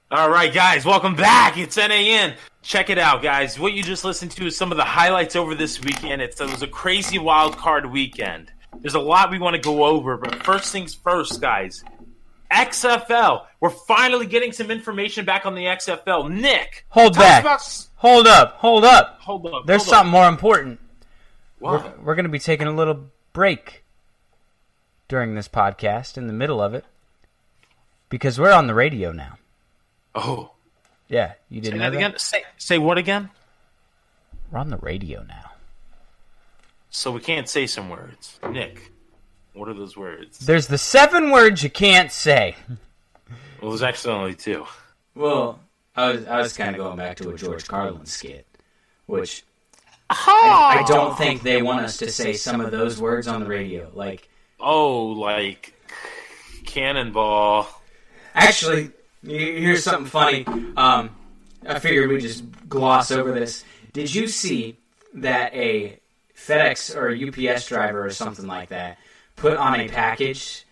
All right, guys, welcome back. It's NAN. Check it out, guys. What you just listened to is some of the highlights over this weekend. It was a crazy wild card weekend. There's a lot we want to go over, but first things first, guys. XFL. We're finally getting some information back on the XFL. Nick, hold back. Hold up. There's something more important. What? We're going to be taking a little break during this podcast in the middle of it because we're on the radio now. Oh. Yeah, you didn't know that? Again? Say what again? We're on the radio now. So we can't say some words. Nick, what are those words? There's the 7 words you can't say. Well, there's actually only 2. Well, I was kind of going back to a George Carlin skit, which I don't think they want us to say some of those words on the radio. Like cannonball. Actually, here's something funny. I figured we'd just gloss over this. Did you see that a FedEx or a UPS driver or something like that put on a package,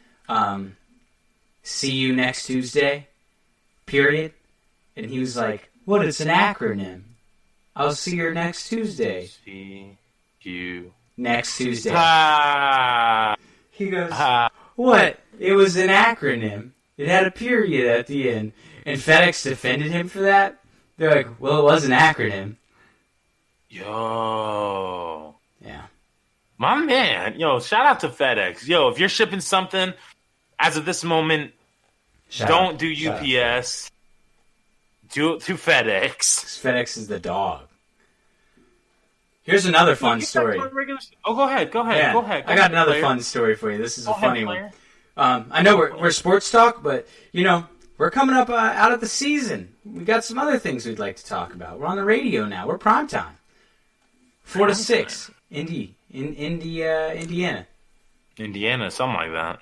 see you next Tuesday, period? And he was like, what, it's an acronym. I'll see you next Tuesday. See you next Tuesday. Ah. He goes, what? It was an acronym. It had a period at the end. And FedEx defended him for that. They're like, well, it was an acronym. Yo. Yeah. My man. Yo, shout out to FedEx. Yo, if you're shipping something, as of this moment, don't do UPS. Do it through FedEx. FedEx is the dog. Here's another fun story. Oh, go ahead. Yeah, I got another fun story for you. This is a funny one. I know we're sports talk, but, we're coming up out of the season. We got some other things we'd like to talk about. We're on the radio now. We're primetime. 4 to 6. Indiana. Indiana, something like that.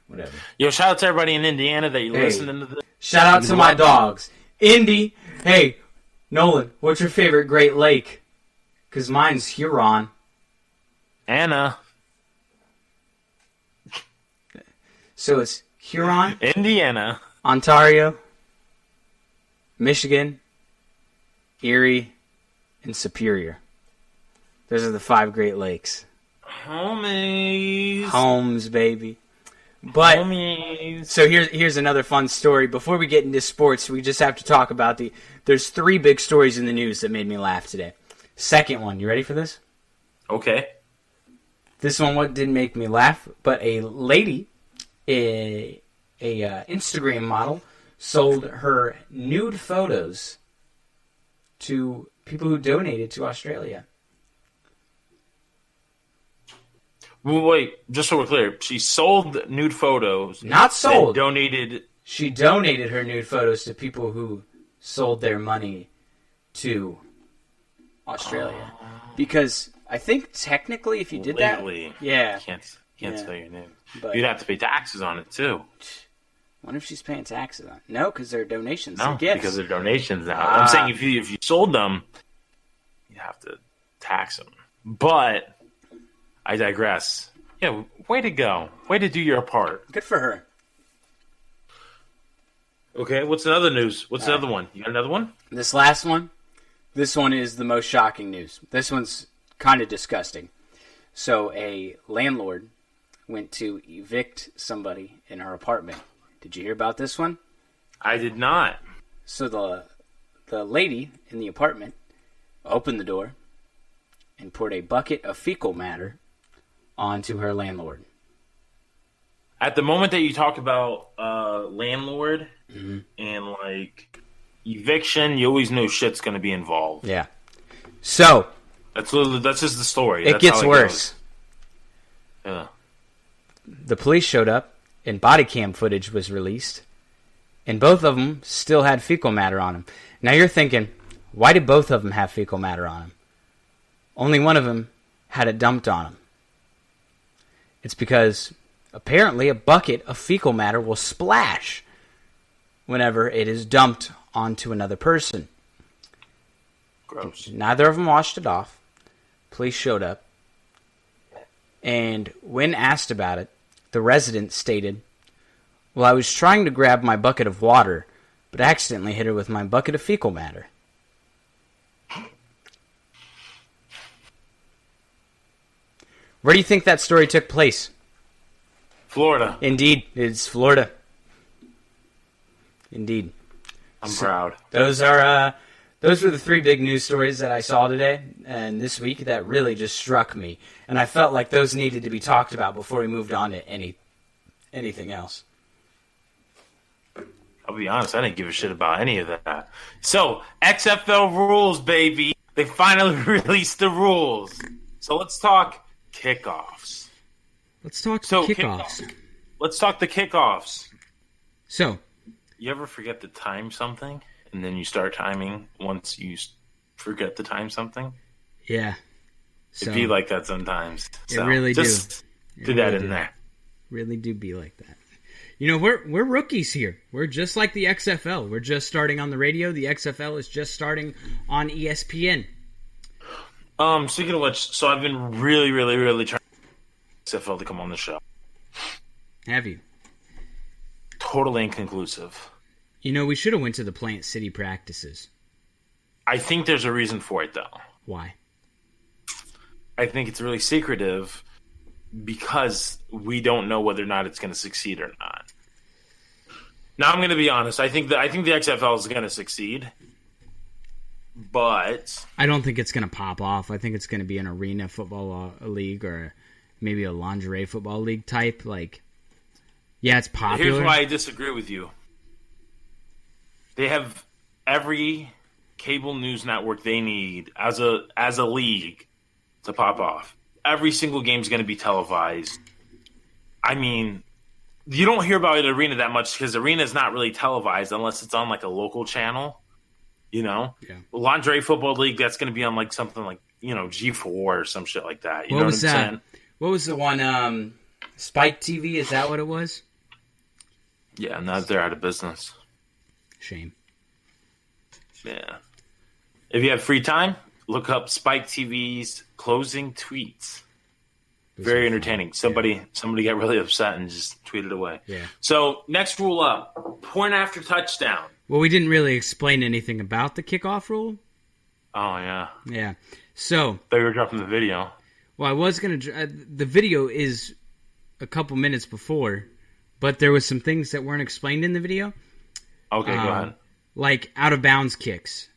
Whatever. Yo, shout out to everybody in Indiana that you're listening to this. Shout out to my dogs. Indy. Hey, Nolan, what's your favorite Great Lake? Because mine's Huron. Anna. So it's Huron, Indiana, Ontario, Michigan, Erie, and Superior. Those are the 5 Great Lakes. Homies. Homes, baby. But Homies. So here's another fun story. Before we get into sports, we just have to talk about there's 3 big stories in the news that made me laugh today. Second one, you ready for this? Okay. This one didn't make me laugh, but a lady, a Instagram model, sold her nude photos to people who donated to Australia. Well, wait, just so we're clear, she sold nude photos. Not sold. Donated. She donated her nude photos to people who sold their money to Australia. Because I think technically if you did legally, that... Yeah. Can't sell your name. But you'd have to pay taxes on it, too. I wonder if she's paying taxes on it. No, because they're donations. No, they're gifts. because they're donations now. I'm saying if you sold them, you have to tax them. But I digress. Yeah, way to go. Way to do your part. Good for her. Okay, what's another news? What's another one? You got another one? This last one? This one is the most shocking news. This one's kind of disgusting. So a landlord went to evict somebody in her apartment. Did you hear about this one? I did not. So the lady in the apartment opened the door and poured a bucket of fecal matter onto her landlord. At the moment that you talk about landlord and like eviction, you always know shit's going to be involved. Yeah. So that's just the story. It gets worse. Yeah. The police showed up and body cam footage was released, and both of them still had fecal matter on them. Now you're thinking, why did both of them have fecal matter on them? Only one of them had it dumped on him. It's because apparently a bucket of fecal matter will splash whenever it is dumped onto another person. Gross. Neither of them washed it off. Police showed up. And when asked about it, the resident stated, "Well, I was trying to grab my bucket of water, but accidentally hit her with my bucket of fecal matter. Where do you think that story took place? Florida. Indeed, it's Florida. Indeed. I'm proud. Those were the three big news stories that I saw today and this week that really just struck me. And I felt like those needed to be talked about before we moved on to anything else. I'll be honest, I didn't give a shit about any of that. So, XFL rules, baby. They finally released the rules. So let's talk kickoffs. Let's talk kickoffs. Let's talk the kickoffs. So, you ever forget to time something, and then you start timing once you forget to time something? Yeah. It'd be like that sometimes. It really just do that in there. Really do be like that. You know, we're rookies here. We're just like the XFL. We're just starting on the radio. The XFL is just starting on ESPN. Speaking of which, so I've been really, really, really trying XFL to come on the show. Have you? Totally inconclusive. You know, we should have went to the Plant City practices. I think there's a reason for it, though. Why? I think it's really secretive because we don't know whether or not it's going to succeed or not. Now, I'm going to be honest. I think the XFL is going to succeed, but I don't think it's going to pop off. I think it's going to be an arena football league or maybe a lingerie football league type. Like, yeah, it's popular. Here's why I disagree with you. They have every cable news network they need as a league to pop off. Every single game is going to be televised. I mean, you don't hear about Arena that much because Arena is not really televised unless it's on like a local channel. You know, yeah. Lingerie Football League, that's going to be on like something like, you know, G4 or some shit like that. You know what I'm saying? What was the one? Spike TV? Is that what it was? Yeah, now they're out of business. Shame. Yeah. If you have free time, look up Spike TV's closing tweets. Very entertaining. Somebody got really upset and just tweeted away. Yeah. So, next rule up. Point after touchdown. Well, we didn't really explain anything about the kickoff rule. Oh, yeah. Yeah. So, they were dropping the video. Well, I was going to... the video is a couple minutes before, but there was some things that weren't explained in the video. Okay, go ahead. Like out-of-bounds kicks.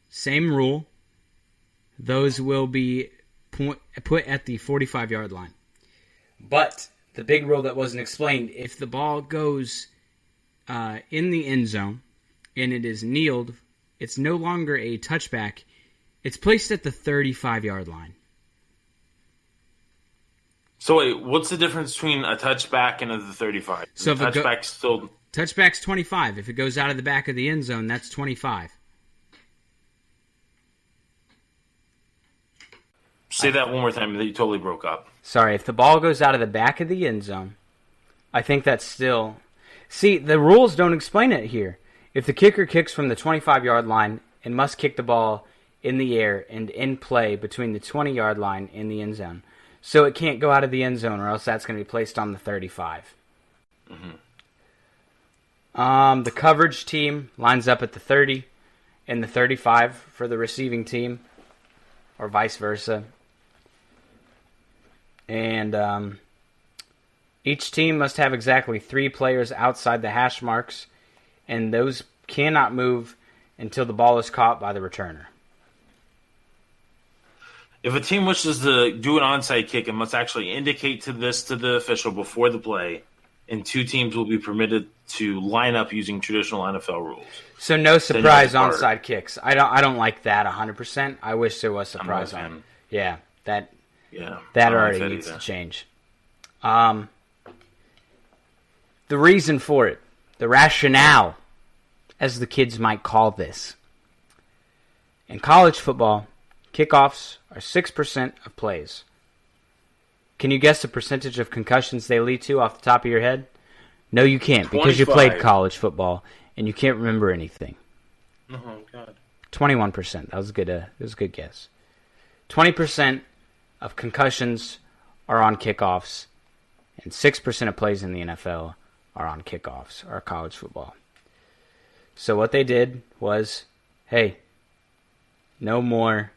Same rule. Those will be put at the 45-yard line. But the big rule that wasn't explained, if the ball goes in the end zone and it is kneeled, it's no longer a touchback. It's placed at the 35-yard line. So wait, what's the difference between a touchback and a 35? So if touchback's 25. If it goes out of the back of the end zone, that's 25. Say that one more time. That you totally broke up. Sorry, if the ball goes out of the back of the end zone, I think that's still... See, the rules don't explain it here. If the kicker kicks from the 25-yard line and must kick the ball in the air and in play between the 20-yard line and the end zone. So it can't go out of the end zone or else that's going to be placed on the 35. Mm-hmm. The coverage team lines up at the 30 and the 35 for the receiving team, or vice versa. And each team must have exactly 3 players outside the hash marks, and those cannot move until the ball is caught by the returner. If a team wishes to do an onside kick, it must actually indicate to the official before the play, and 2 teams will be permitted to line up using traditional NFL rules. So no surprise onside kicks. I don't like that 100%. I wish there was surprise on. Yeah, that already needs to change. The reason for it, the rationale, as the kids might call this. In college football, kickoffs are 6% of plays. Can you guess the percentage of concussions they lead to off the top of your head? No, you can't, because 25. you played college football and you can't remember anything. Oh, God. 21%. That was a good guess. 20% of concussions are on kickoffs, and 6% of plays in the NFL are on kickoffs or college football. So what they did was, hey, no more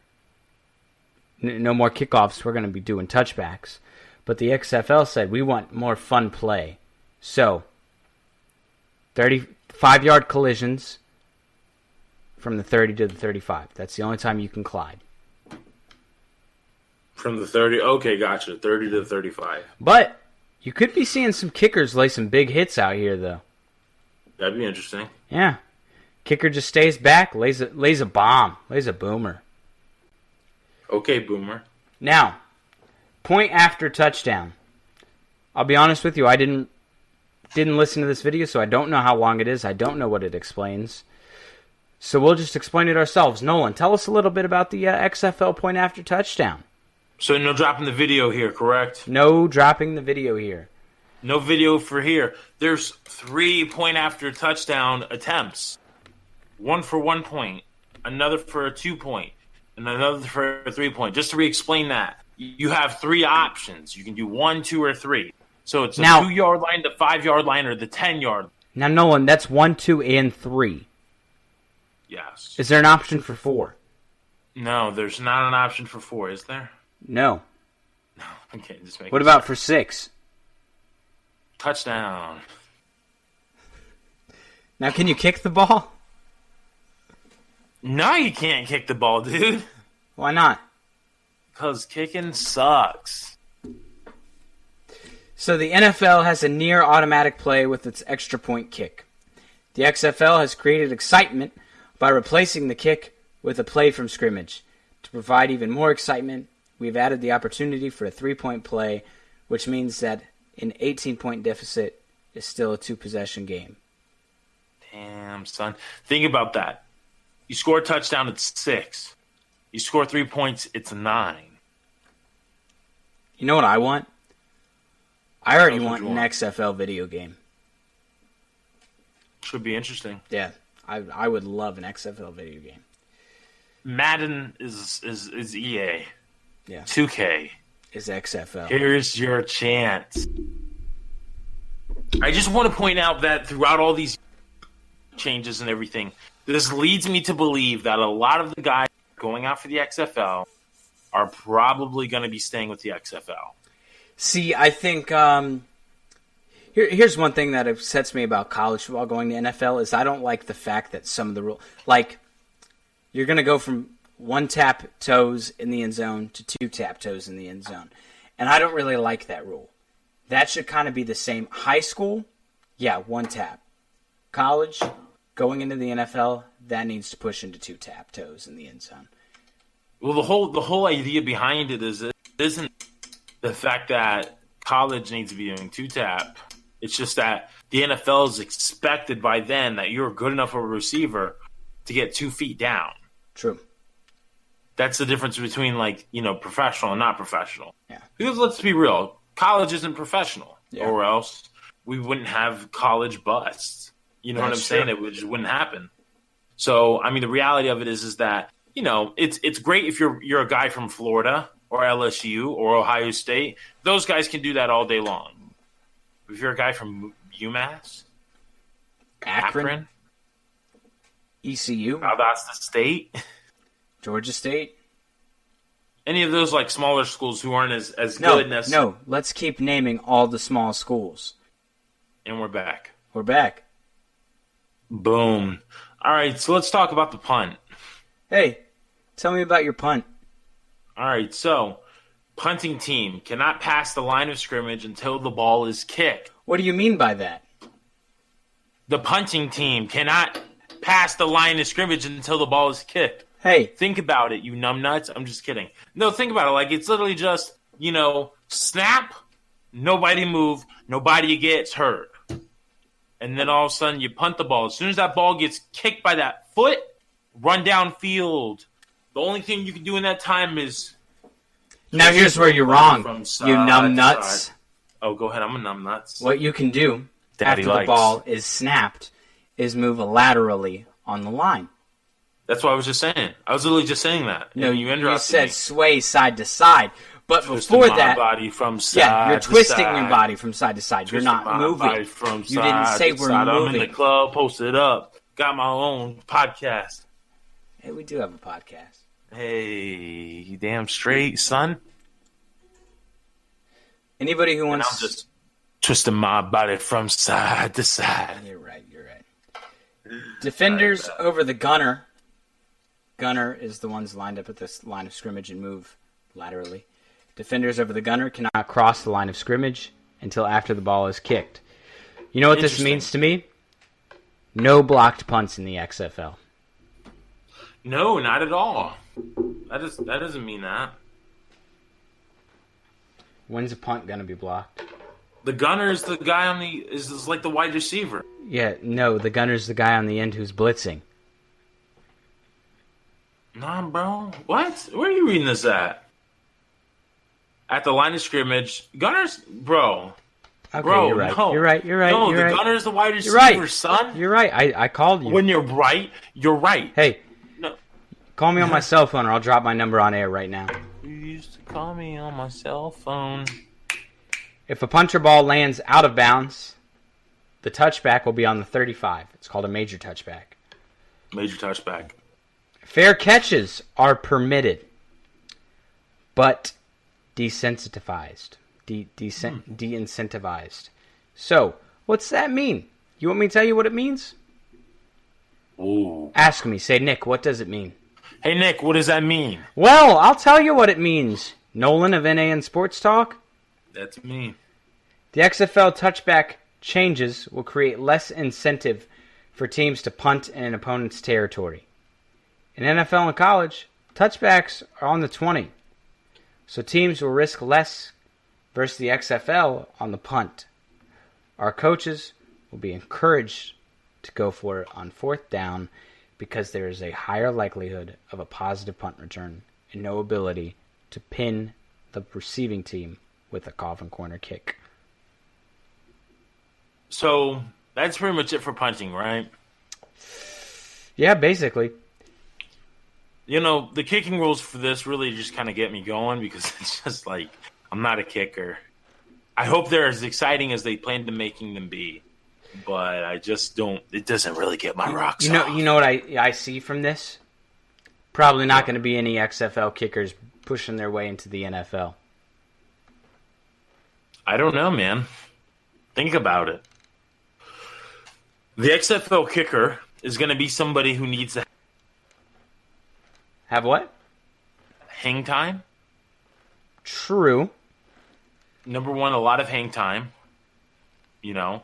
kickoffs. We're going to be doing touchbacks. But the XFL said, we want more fun play. So, 35-yard collisions from the 30 to the 35. That's the only time you can collide. From the 30, okay, gotcha. 30 to 35. But you could be seeing some kickers lay some big hits out here, though. That'd be interesting. Yeah. Kicker just stays back, lays a bomb, lays a boomer. Okay, boomer. Now, point after touchdown. I'll be honest with you, I didn't listen to this video, so I don't know how long it is. I don't know what it explains. So we'll just explain it ourselves. Nolan, tell us a little bit about the XFL point after touchdown. So no dropping the video here, correct? No dropping the video here. No video for here. There's 3 point after touchdown attempts. One for 1 point, another for a 2 point, and another for a 3 point. Just to re-explain that, you have 3 options. You can do 1, 2, or 3. So it's the 2-yard line, the 5-yard line, or the 10-yard. Now, Nolan, that's 1, 2, and 3. Yes. Is there an option for 4? No, there's not an option for 4, is there? No. No. Okay, just make. What about for 6? Touchdown. Now, can you kick the ball? No, you can't kick the ball, dude. Why not? Because kicking sucks. So the NFL has a near automatic play with its extra point kick. The XFL has created excitement by replacing the kick with a play from scrimmage. To provide even more excitement, we've added the opportunity for a 3-point play, which means that an 18-point deficit is still a 2-possession game. Damn, son. Think about that. You score a touchdown, it's 6. You score 3 points, it's 9. You know what I want? I already want an XFL video game. Should be interesting. Yeah, I would love an XFL video game. Madden is EA. Yeah. 2K is XFL. Here's your chance. I just want to point out that throughout all these changes and everything, this leads me to believe that a lot of the guys going out for the XFL are probably going to be staying with the XFL. See, I think here's one thing that upsets me about college football going to NFL is I don't like the fact that some of the rules, like you're going to go from 1 tap toes in the end zone to 2 tap toes in the end zone. And I don't really like that rule. That should kind of be the same. High school, yeah, 1 tap. College, going into the NFL, that needs to push into 2 tap toes in the end zone. Well, the whole idea behind it isn't the fact that college needs to be doing 2 tap. It's just that the NFL is expected by then that you're good enough of a receiver to get 2 feet down. True. That's the difference between, professional and not professional. Yeah. Because let's be real, college isn't professional, yeah. Or else we wouldn't have college busts. You know what I'm saying? True. It just wouldn't happen. So, I mean, the reality of it is that, it's great if you're a guy from Florida or LSU or Ohio State. Those guys can do that all day long. If you're a guy from UMass, Akron, ECU, Valdosta State, Georgia State, any of those smaller schools who aren't as good as... No, let's keep naming all the small schools. And we're back. We're back. Boom. All right, so let's talk about the punt. Hey, tell me about your punt. All right, so punting team cannot pass the line of scrimmage until the ball is kicked. What do you mean by that? The punting team cannot pass the line of scrimmage until the ball is kicked. Hey. Think about it, you numbnuts. I'm just kidding. No, think about it. It's literally just, snap, nobody move, nobody gets hurt. And then all of a sudden you punt the ball. As soon as that ball gets kicked by that foot, run downfield. The only thing you can do in that time is... Now here's where you're wrong, you numbnuts. Oh, go ahead. I'm a numbnuts. What you can do after the ball is snapped is move laterally on the line. That's what I was just saying. I was literally just saying that. No, you said sway side to side. But before that, body from side you're twisting your body from side to side. You're not moving. From you didn't say we're moving. I'm in the club, posted up. got my own podcast. Hey, we do have a podcast. Hey, you damn straight, son. Anybody who wants... And I'm just twisting my body from side to side. You're right. Defenders over the gunner. Gunner is the ones lined up at this line of scrimmage and move laterally. Defenders over the gunner cannot cross the line of scrimmage until after the ball is kicked. You know what this means to me? No blocked punts in the XFL. No, not at all. That doesn't mean that. When's a punt gonna be blocked? The gunner is the guy is like the wide receiver. Yeah, no, the gunner's the guy on the end who's blitzing. Nah, bro. What? Where are you reading this at? At the line of scrimmage, gunners, bro. Okay, bro, you're right. No. You're right. No, you're the right. gunner's the wide receiver, right. son. You're right. I called you. When you're right, you're right. Hey, no. Call me on my cell phone or I'll drop my number on air right now. You used to call me on my cell phone. If a punter ball lands out of bounds, the touchback will be on the 35. It's called a major touchback. Major touchback. Fair catches are permitted, but desensitized. De-incentivized. So, what's that mean? You want me to tell you what it means? Ooh. Ask me. Say, Nick, what does it mean? Hey, Nick, what does that mean? Well, I'll tell you what it means. Nolan of NAN Sports Talk. That's me. The XFL touchback changes will create less incentive for teams to punt in an opponent's territory. In NFL and college, touchbacks are on the 20, so teams will risk less versus the XFL on the punt. Our coaches will be encouraged to go for it on fourth down because there is a higher likelihood of a positive punt return and no ability to pin the receiving team with a coffin corner kick. So that's pretty much it for punting, right? Yeah, basically. You know, the kicking rules for this really just kind of get me going because it's just like, I'm not a kicker. I hope they're as exciting as they plan to making them be, but I just don't. It doesn't really get my rocks off. You know what I see from this? Probably not going to be any XFL kickers pushing their way into the NFL. I don't know, man. Think about it. The XFL kicker is going to be somebody who needs to have what? Hang time. True. Number one, a lot of hang time. You know,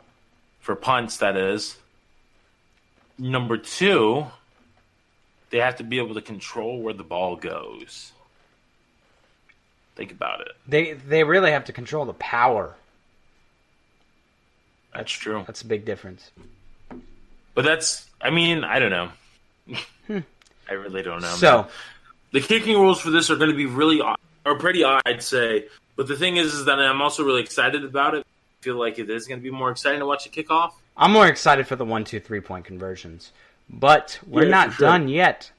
for punts, that is. Number two, they have to be able to control where the ball goes. Think about it. They really have to control the power. That's true. That's a big difference. But I don't know. I really don't know. So, man. The kicking rules for this are going to be pretty odd, I'd say. But the thing is that I'm also really excited about it. I feel like it is going to be more exciting to watch the kickoff. I'm more excited for the 1-2 3-point conversions. But we're not done yet.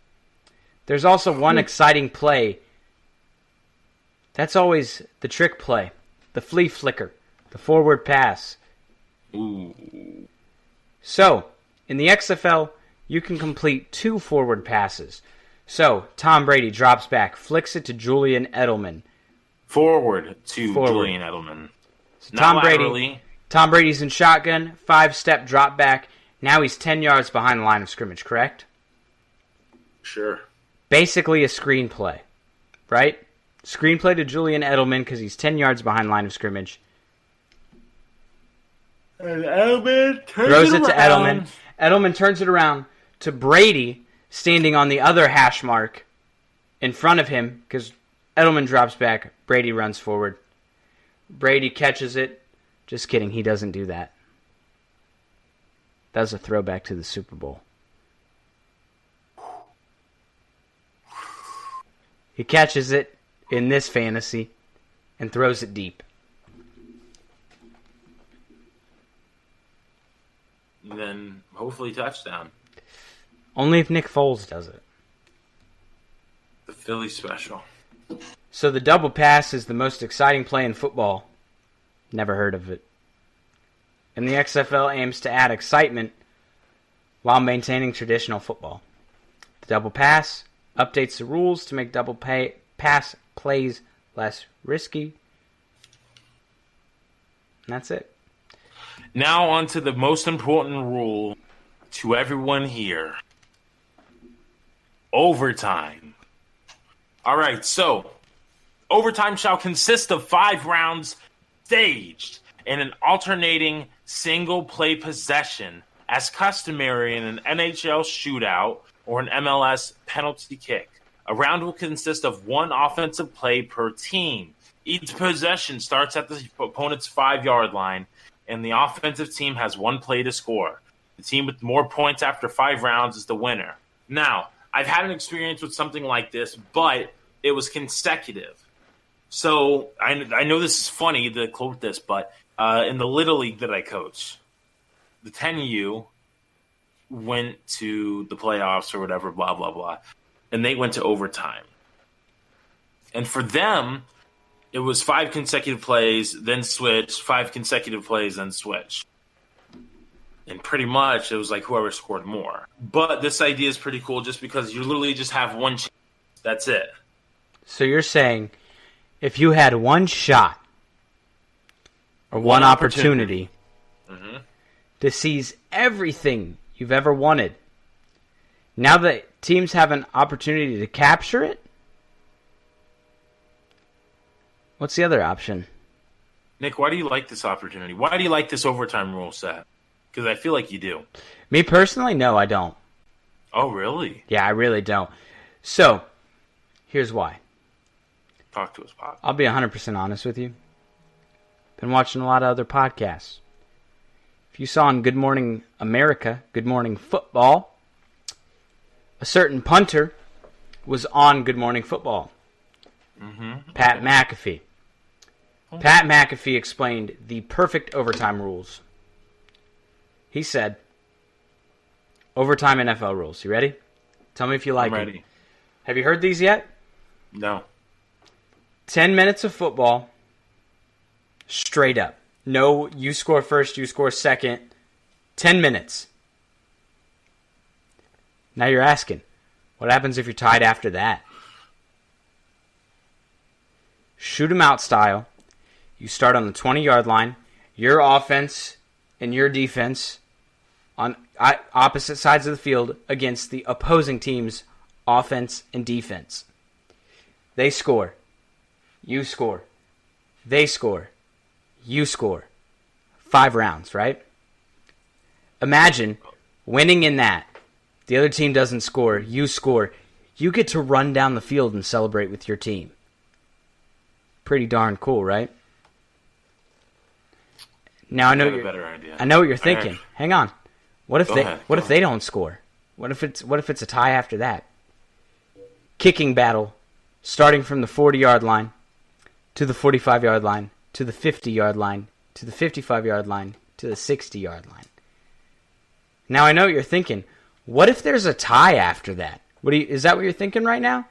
There's also one exciting play. That's always the trick play. The flea flicker. The forward pass. Ooh. So, in the XFL, you can complete 2 forward passes. So, Tom Brady drops back, flicks it to Julian Edelman. Forward. Julian Edelman. So Tom Brady's in shotgun, 5-step drop back. Now he's 10 yards behind the line of scrimmage, correct? Sure. Basically a screenplay, right? Screenplay to Julian Edelman because he's 10 yards behind line of scrimmage. And Edelman throws it to Edelman. Edelman turns it around to Brady, standing on the other hash mark in front of him because Edelman drops back. Brady runs forward. Brady catches it. Just kidding. He doesn't do that. That was a throwback to the Super Bowl. He catches it in this fantasy and throws it deep. Then hopefully touchdown. Only if Nick Foles does it. The Philly special. So the double pass is the most exciting play in football. Never heard of it. And the XFL aims to add excitement while maintaining traditional football. The double pass updates the rules to make double pass plays less risky. And that's it. Now on to the most important rule to everyone here. Overtime. All right, so overtime shall consist of 5 rounds staged in an alternating single-play possession as customary in an NHL shootout or an MLS penalty kick. A round will consist of 1 offensive play per team. Each possession starts at the opponent's 5-yard line, and the offensive team has 1 play to score. The team with more points after 5 rounds is the winner. Now, I've had an experience with something like this, but it was consecutive. So I know this is funny to quote this, but in the Little League that I coach, the 10U went to the playoffs or whatever, blah, blah, blah, and they went to overtime. And for them, it was 5 consecutive plays, then switch, 5 consecutive plays, then switch. And pretty much it was like whoever scored more. But this idea is pretty cool just because you literally just have 1 chance. That's it. So you're saying if you had 1 shot or 1 opportunity to seize everything you've ever wanted, now that teams have an opportunity to capture it, what's the other option? Nick, why do you like this opportunity? Why do you like this overtime rule set? Because I feel like you do. Me personally, no, I don't. Oh, really? Yeah, I really don't. So, here's why. Talk to us, Pop. I'll be 100% honest with you. Been watching a lot of other podcasts. If you saw on Good Morning America, Good Morning Football, a certain punter was on Good Morning Football. Pat McAfee. Pat McAfee explained the perfect overtime rules. He said, overtime NFL rules. You ready? Tell me if you like I'm ready. them. Have you heard these yet? No. 10 minutes of football, straight up. No, you score first, you score second. 10 minutes. Now you're asking, what happens if you're tied after that? Shoot 'em out style. You start on the 20-yard line. Your offense and your defense on opposite sides of the field against the opposing team's offense and defense. They score. You score. They score. You score. 5 rounds, right? Imagine winning in that. The other team doesn't score. You score. You get to run down the field and celebrate with your team. Pretty darn cool, right? Now I know what you're thinking. Hang on. What if they don't score? What if it's a tie after that? Kicking battle, starting from the 40-yard line to the 45-yard line to the 50-yard line to the 55-yard line to the 60-yard line. Now I know what you're thinking. What if there's a tie after that? Is that what you're thinking right now?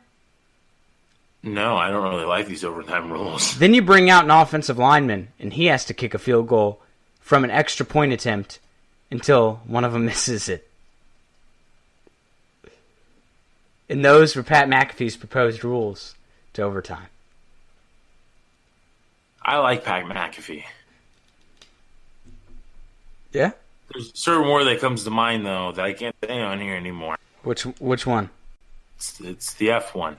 No, I don't really like these overtime rules. Then you bring out an offensive lineman, and he has to kick a field goal from an extra point attempt until one of them misses it. And those were Pat McAfee's proposed rules to overtime. I like Pat McAfee. Yeah? There's a certain word that comes to mind, though, that I can't say on here anymore. Which one? It's the F one.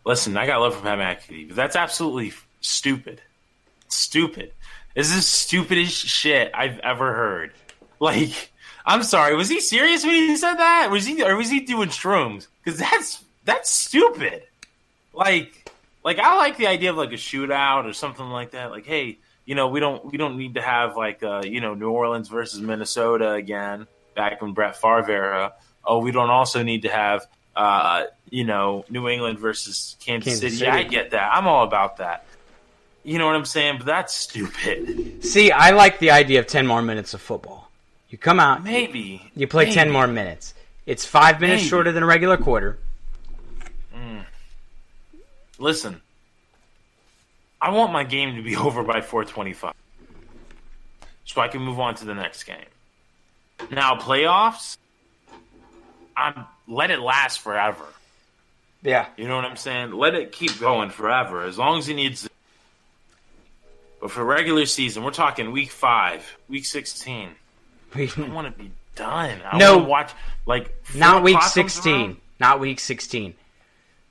Listen, I got love for Pat McAfee, but that's absolutely stupid. Stupid. This is the stupidest shit I've ever heard. Like, I'm sorry, was he serious when he said that? Was he doing shrooms? Because that's stupid. Like I like the idea of like a shootout or something like that. Like, hey, we don't need to have like New Orleans versus Minnesota again back when Brett Favre era. Oh, we don't also need to have New England versus Kansas City. Yeah, I get that. I'm all about that. You know what I'm saying? But that's stupid. See, I like the idea of 10 more minutes of football. You come out. Maybe. You play 10 more minutes. It's 5 minutes shorter than a regular quarter. Listen, I want my game to be over by 4:25 so I can move on to the next game. Now, playoffs, let it last forever. Yeah. You know what I'm saying? Let it keep going forever, as long as it needs to. But for regular season, we're talking week 5, week 16. I want to be done. I want to watch, like, not week 16. Not week 16.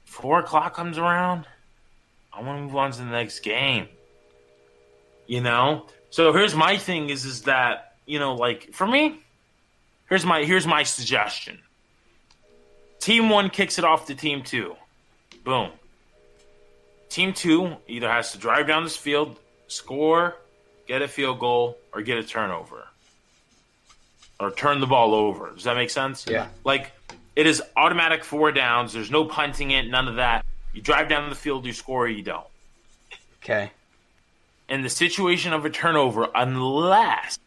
4 o'clock comes around, I want to move on to the next game. You know? So here's my thing is that, you know, like, for me, here's my suggestion. Team 1 kicks it off to Team 2. Boom. Team 2 either has to drive down this field, score, get a field goal, or get a turnover. Or turn the ball over. Does that make sense? Yeah. Like, it is automatic 4 downs. There's no punting it, none of that. You drive down the field, you score, or you don't. Okay. In the situation of a turnover, unless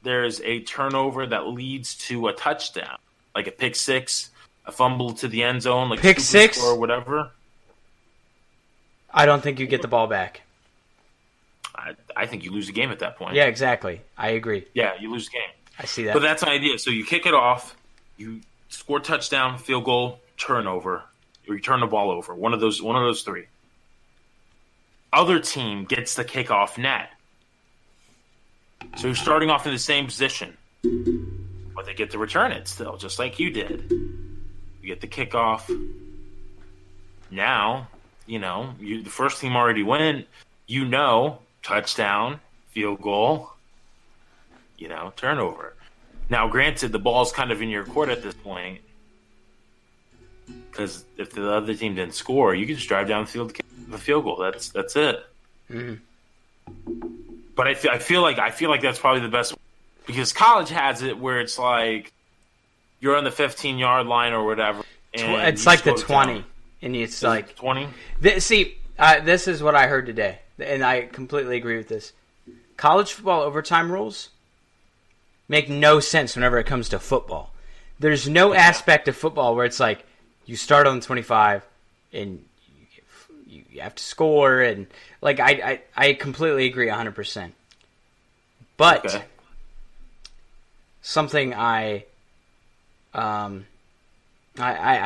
there's a turnover that leads to a touchdown, like a pick 6, a fumble to the end zone, like pick 6 or whatever. I don't think you get the ball back. I think you lose the game at that point. Yeah, exactly. I agree. Yeah, you lose the game. I see that. But that's an idea. So you kick it off, you score touchdown, field goal, turnover, or you turn the ball over. One of those 3. Other team gets the kickoff net. So you're starting off in the same position. But they get to return it still, just like you did. You get the kickoff. Now, you know, the first team already went. You know, touchdown, field goal, you know, turnover. Now, granted, the ball's kind of in your court at this point. Because if the other team didn't score, you can just drive down the field, kick the field goal. That's it. Mm-hmm. But I feel like that's probably the best, because college has it where it's like you're on the 15-yard line or whatever. And it's like the 20, down. And it's like 20. This is what I heard today, and I completely agree with this. College football overtime rules make no sense whenever it comes to football. There's no aspect of football where it's like you start on 25 and you have to score, and like I completely agree 100%. But something I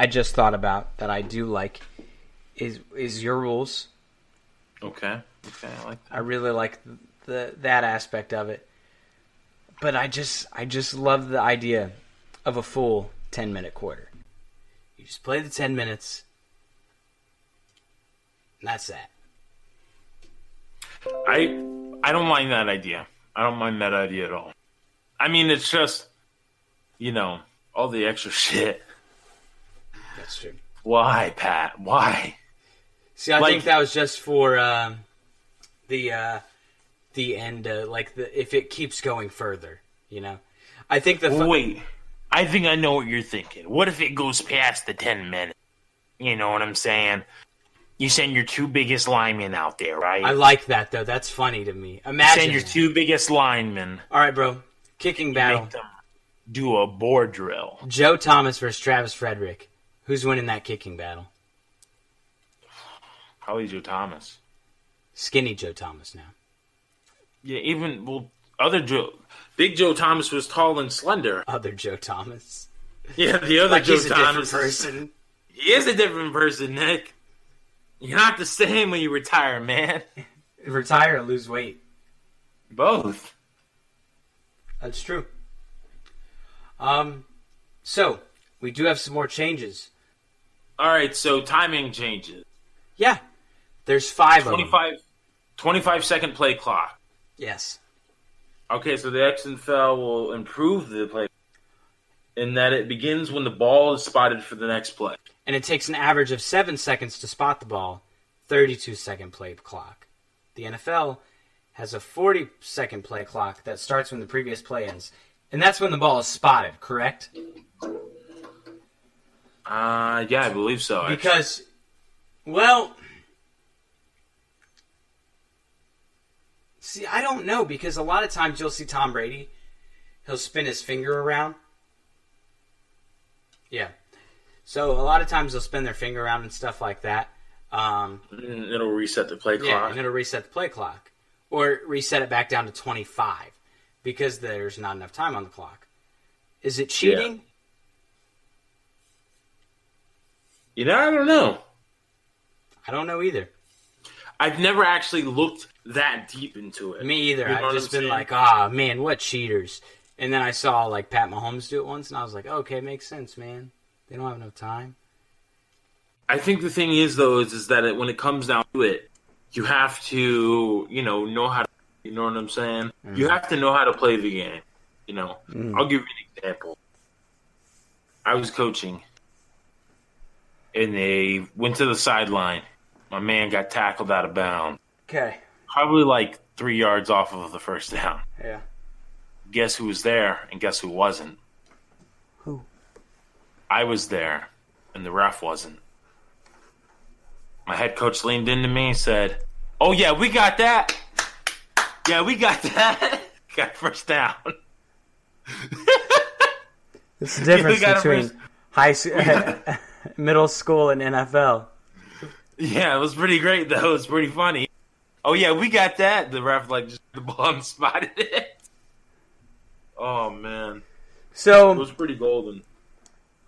just thought about that I do like is your rules. Okay, I like that. I really like that aspect of it. But I just love the idea of a full 10-minute quarter. You just play the 10 minutes, and that's that. I don't mind that idea. I don't mind that idea at all. I mean, it's just, you know, all the extra shit. That's true. Why, Pat? Why? See, I think that was just for the end. If it keeps going further, you know. I think wait. I think I know what you're thinking. What if it goes past the 10 minutes? You know what I'm saying? You send your 2 biggest linemen out there, right? I like that, though. That's funny to me. Imagine send your 2 biggest linemen. All right, bro. Kicking battle. Make them do a board drill. Joe Thomas versus Travis Frederick. Who's winning that kicking battle? Probably Joe Thomas. Skinny Joe Thomas now. Yeah, other Joe. Big Joe Thomas was tall and slender. Other Joe Thomas. Yeah, the other Joe he's Thomas. A different person. He is a different person, Nick. You're not the same when you retire, man. Retire or lose weight? Both. That's true. So, we do have some more changes. All right, so timing changes. Yeah. There's 5 of them. 25-second play clock. Yes. Okay, so the XFL will improve the play in that it begins when the ball is spotted for the next play. And it takes an average of 7 seconds to spot the ball, 32-second play clock. The NFL has a 40-second play clock that starts when the previous play ends. And that's when the ball is spotted, correct? Yeah, I believe so. Because, well, see, I don't know, because a lot of times you'll see Tom Brady, he'll spin his finger around. Yeah. So a lot of times they'll spin their finger around and stuff like that. It'll reset the play clock. Yeah, and it'll reset the play clock. Or reset it back down to 25 because there's not enough time on the clock. Is it cheating? I don't know. I don't know either. I've never actually looked that deep into it. Me either. You know I've just been like, man, what cheaters. And then I saw, like, Pat Mahomes do it once, and I was like, okay, makes sense, man. They don't have enough time. I think the thing is, though, is that when it comes down to it, you have to, know how to, you know what I'm saying? Mm. You have to know how to play the game, I'll give you an example. I was coaching, and they went to the sideline. My man got tackled out of bounds. Okay. Probably like 3 yards off of the first down. Yeah. Guess who was there, and guess who wasn't? Who? I was there, and the ref wasn't. My head coach leaned into me and said, "Oh, yeah, we got that. Yeah, we got that." Got first down. It's the difference between middle school and NFL. Yeah, it was pretty great, though. It was pretty funny. "Oh, yeah, we got that." The ref, just the ball and spotted it. Oh, man. So it was pretty golden.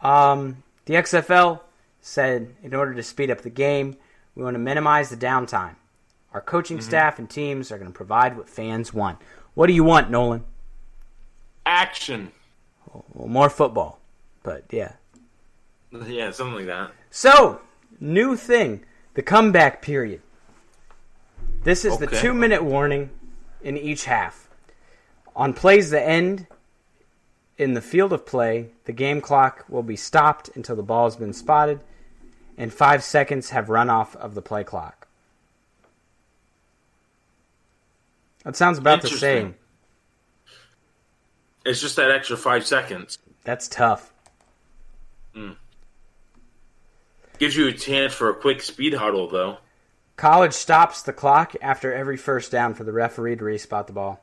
The XFL said in order to speed up the game, we want to minimize the downtime. Our coaching staff and teams are going to provide what fans want. What do you want, Nolan? Action. Well, more football, but yeah. Yeah, something like that. So, new thing, the comeback period. This is the 2-minute warning in each half. On plays that end in the field of play, the game clock will be stopped until the ball has been spotted, and 5 seconds have run off of the play clock. That sounds about the same. It's just that extra 5 seconds. That's tough. Gives you a chance for a quick speed huddle, though. College stops the clock after every first down for the referee to respot the ball.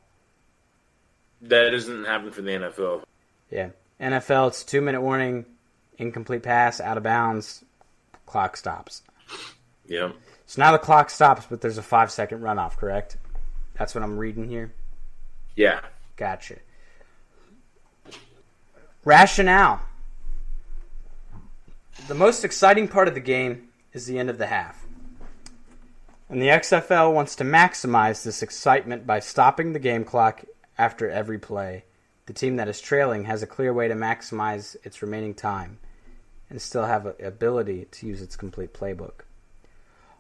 That doesn't happen for the NFL. Yeah. NFL, it's a 2-minute warning, incomplete pass, out of bounds, clock stops. Yeah. So now the clock stops, but there's a 5-second runoff, correct? That's what I'm reading here? Yeah. Gotcha. Rationale. The most exciting part of the game is the end of the half. And the XFL wants to maximize this excitement by stopping the game clock after every play. The team that is trailing has a clear way to maximize its remaining time and still have the ability to use its complete playbook.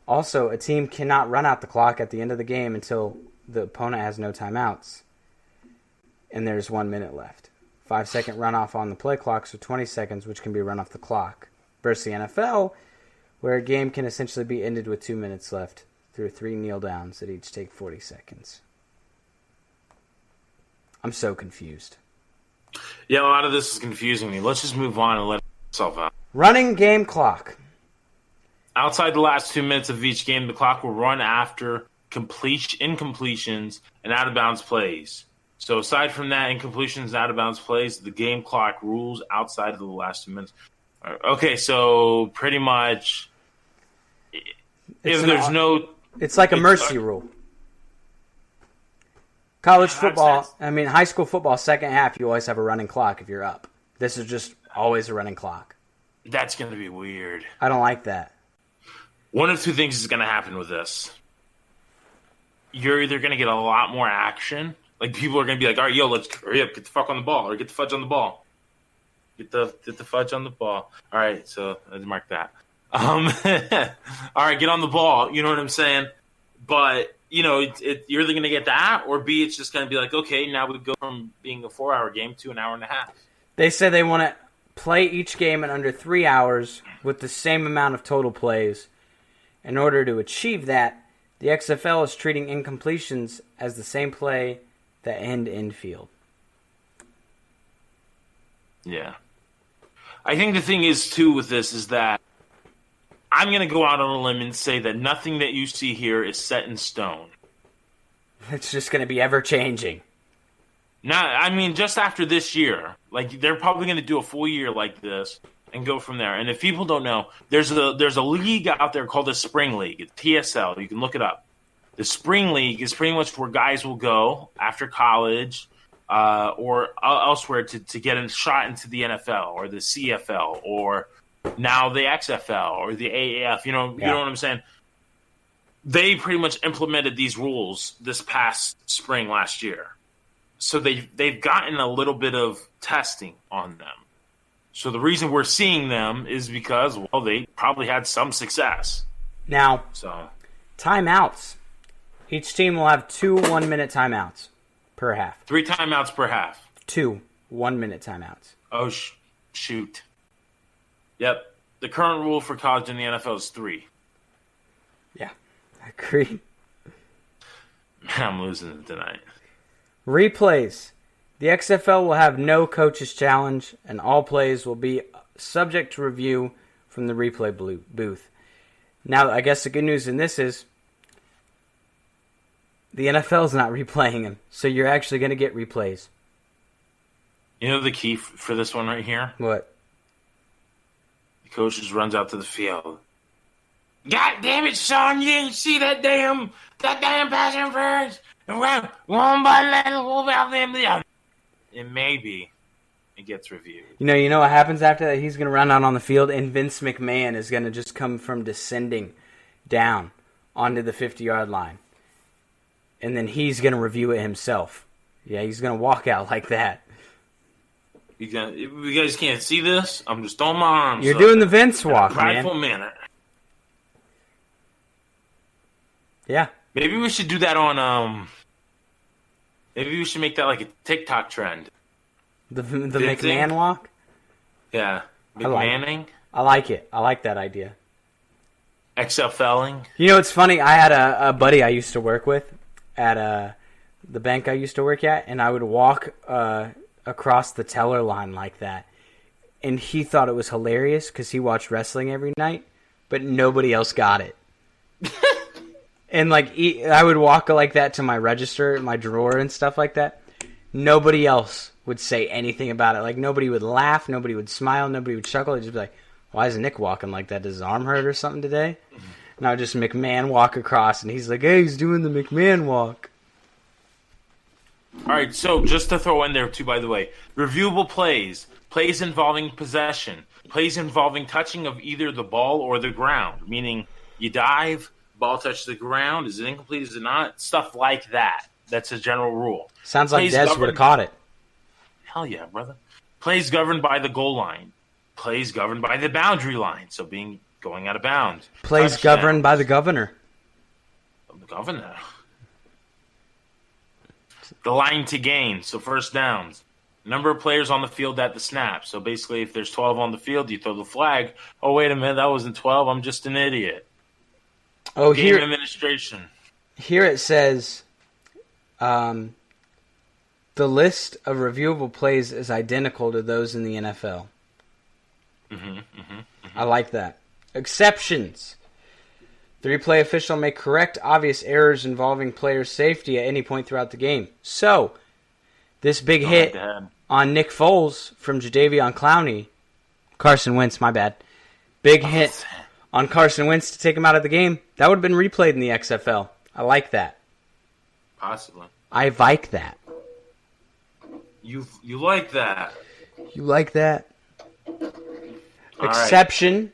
Also, a team cannot run out the clock at the end of the game until the opponent has no timeouts and there's 1 minute left. 5-second runoff on the play clock, so 20 seconds, which can be run off the clock. Versus the NFL, where a game can essentially be ended with 2 minutes left through 3 kneel downs that each take 40 seconds. I'm so confused. Yeah, a lot of this is confusing me. Let's just move on and let itself out. Running game clock. Outside the last 2 minutes of each game, the clock will run after incompletions and out-of-bounds plays. So aside from that, incompletions and out-of-bounds plays, the game clock rules outside of the last 2 minutes. Okay, so pretty much if there's no... It's like a mercy rule. College football, high school football, second half, you always have a running clock if you're up. This is just always a running clock. That's going to be weird. I don't like that. One of two things is going to happen with this. You're either going to get a lot more action. Like, people are going to be like, all right, yo, let's hurry up, get the fuck on the ball, or get the fudge on the ball. Get the fudge on the ball. All right, so let's mark that. All right, get on the ball. You know what I'm saying? But, you're either going to get that, or B, it's just going to be like, okay, now we go from being a 4-hour game to an hour and a half. They said they want to play each game in under 3 hours with the same amount of total plays. In order to achieve that, the XFL is treating incompletions as the same play that end infield. Yeah. I think the thing is, too, with this is that I'm going to go out on a limb and say that nothing that you see here is set in stone. It's just going to be ever-changing. Just after this year. Like, they're probably going to do a full year like this and go from there. And if people don't know, there's a league out there called the Spring League. It's PSL. You can look it up. The Spring League is pretty much where guys will go after college or elsewhere to get a shot into the NFL or the CFL or now the XFL or the AAF, you know what I'm saying? They pretty much implemented these rules this past spring last year. So they've gotten a little bit of testing on them. So the reason we're seeing them is because, well, they probably had some success. Now, timeouts. Each team will have 2 1-minute timeouts per half. 3 timeouts per half. 2 1-minute timeouts. Oh, shoot. Yep. The current rule for college in the NFL is 3. Yeah, I agree. Man, I'm losing it tonight. Replays. The XFL will have no coach's challenge, and all plays will be subject to review from the replay booth. Now, I guess the good news in this is the NFL's not replaying them, so you're actually going to get replays. You know the key for this one right here? What? The coach just runs out to the field. God damn it, son! You didn't see that damn pass interference. And maybe it gets reviewed. You know what happens after that? He's going to run out on the field, and Vince McMahon is going to just come from descending down onto the 50-yard line. And then he's going to review it himself. Yeah, he's going to walk out like that. You guys can't see this? I'm just throwing my arms You're up. Doing the Vince walk, prideful man. manner. Yeah. Maybe we should do that on, maybe we should make that like a TikTok trend. The McMahon walk? Yeah. McMahonning? I like it. I like that idea. XFLing? You know, it's funny. I had a buddy I used to work with at the bank I used to work at, and I would walk across the teller line like that. And he thought it was hilarious because he watched wrestling every night, but nobody else got it. And I would walk like that to my register, my drawer, and stuff like that. Nobody else would say anything about it. Like, nobody would laugh, nobody would smile, nobody would chuckle. It'd just be like, why is Nick walking like that? Does his arm hurt or something today? And I would just McMahon walk across, and he's like, hey, he's doing the McMahon walk. All right, so just to throw in there, too, by the way, reviewable plays involving possession, plays involving touching of either the ball or the ground, meaning you dive, ball touches the ground, is it incomplete, is it not? Stuff like that. That's a general rule. Sounds like Dez would have caught it. Hell yeah, brother. Plays governed by the goal line. Plays governed by the boundary line, so going out of bounds. Plays Touchdown. governed by the governor. The governor. The line to gain, so first downs. Number of players on the field at the snap. So basically, if there's 12 on the field, you throw the flag. Oh, wait a minute, that wasn't 12. I'm just an idiot. Oh, Game administration. Here it says, the list of reviewable plays is identical to those in the NFL. I like that. Exceptions. The replay official may correct obvious errors involving player safety at any point throughout the game. So, this big hit on Nick Foles from Jadeveon Clowney, Carson Wentz, my bad. Big hit on Carson Wentz to take him out of the game. That would have been replayed in the XFL. I like that. Possibly. I like that. You like that. You like that? All Exception. Right.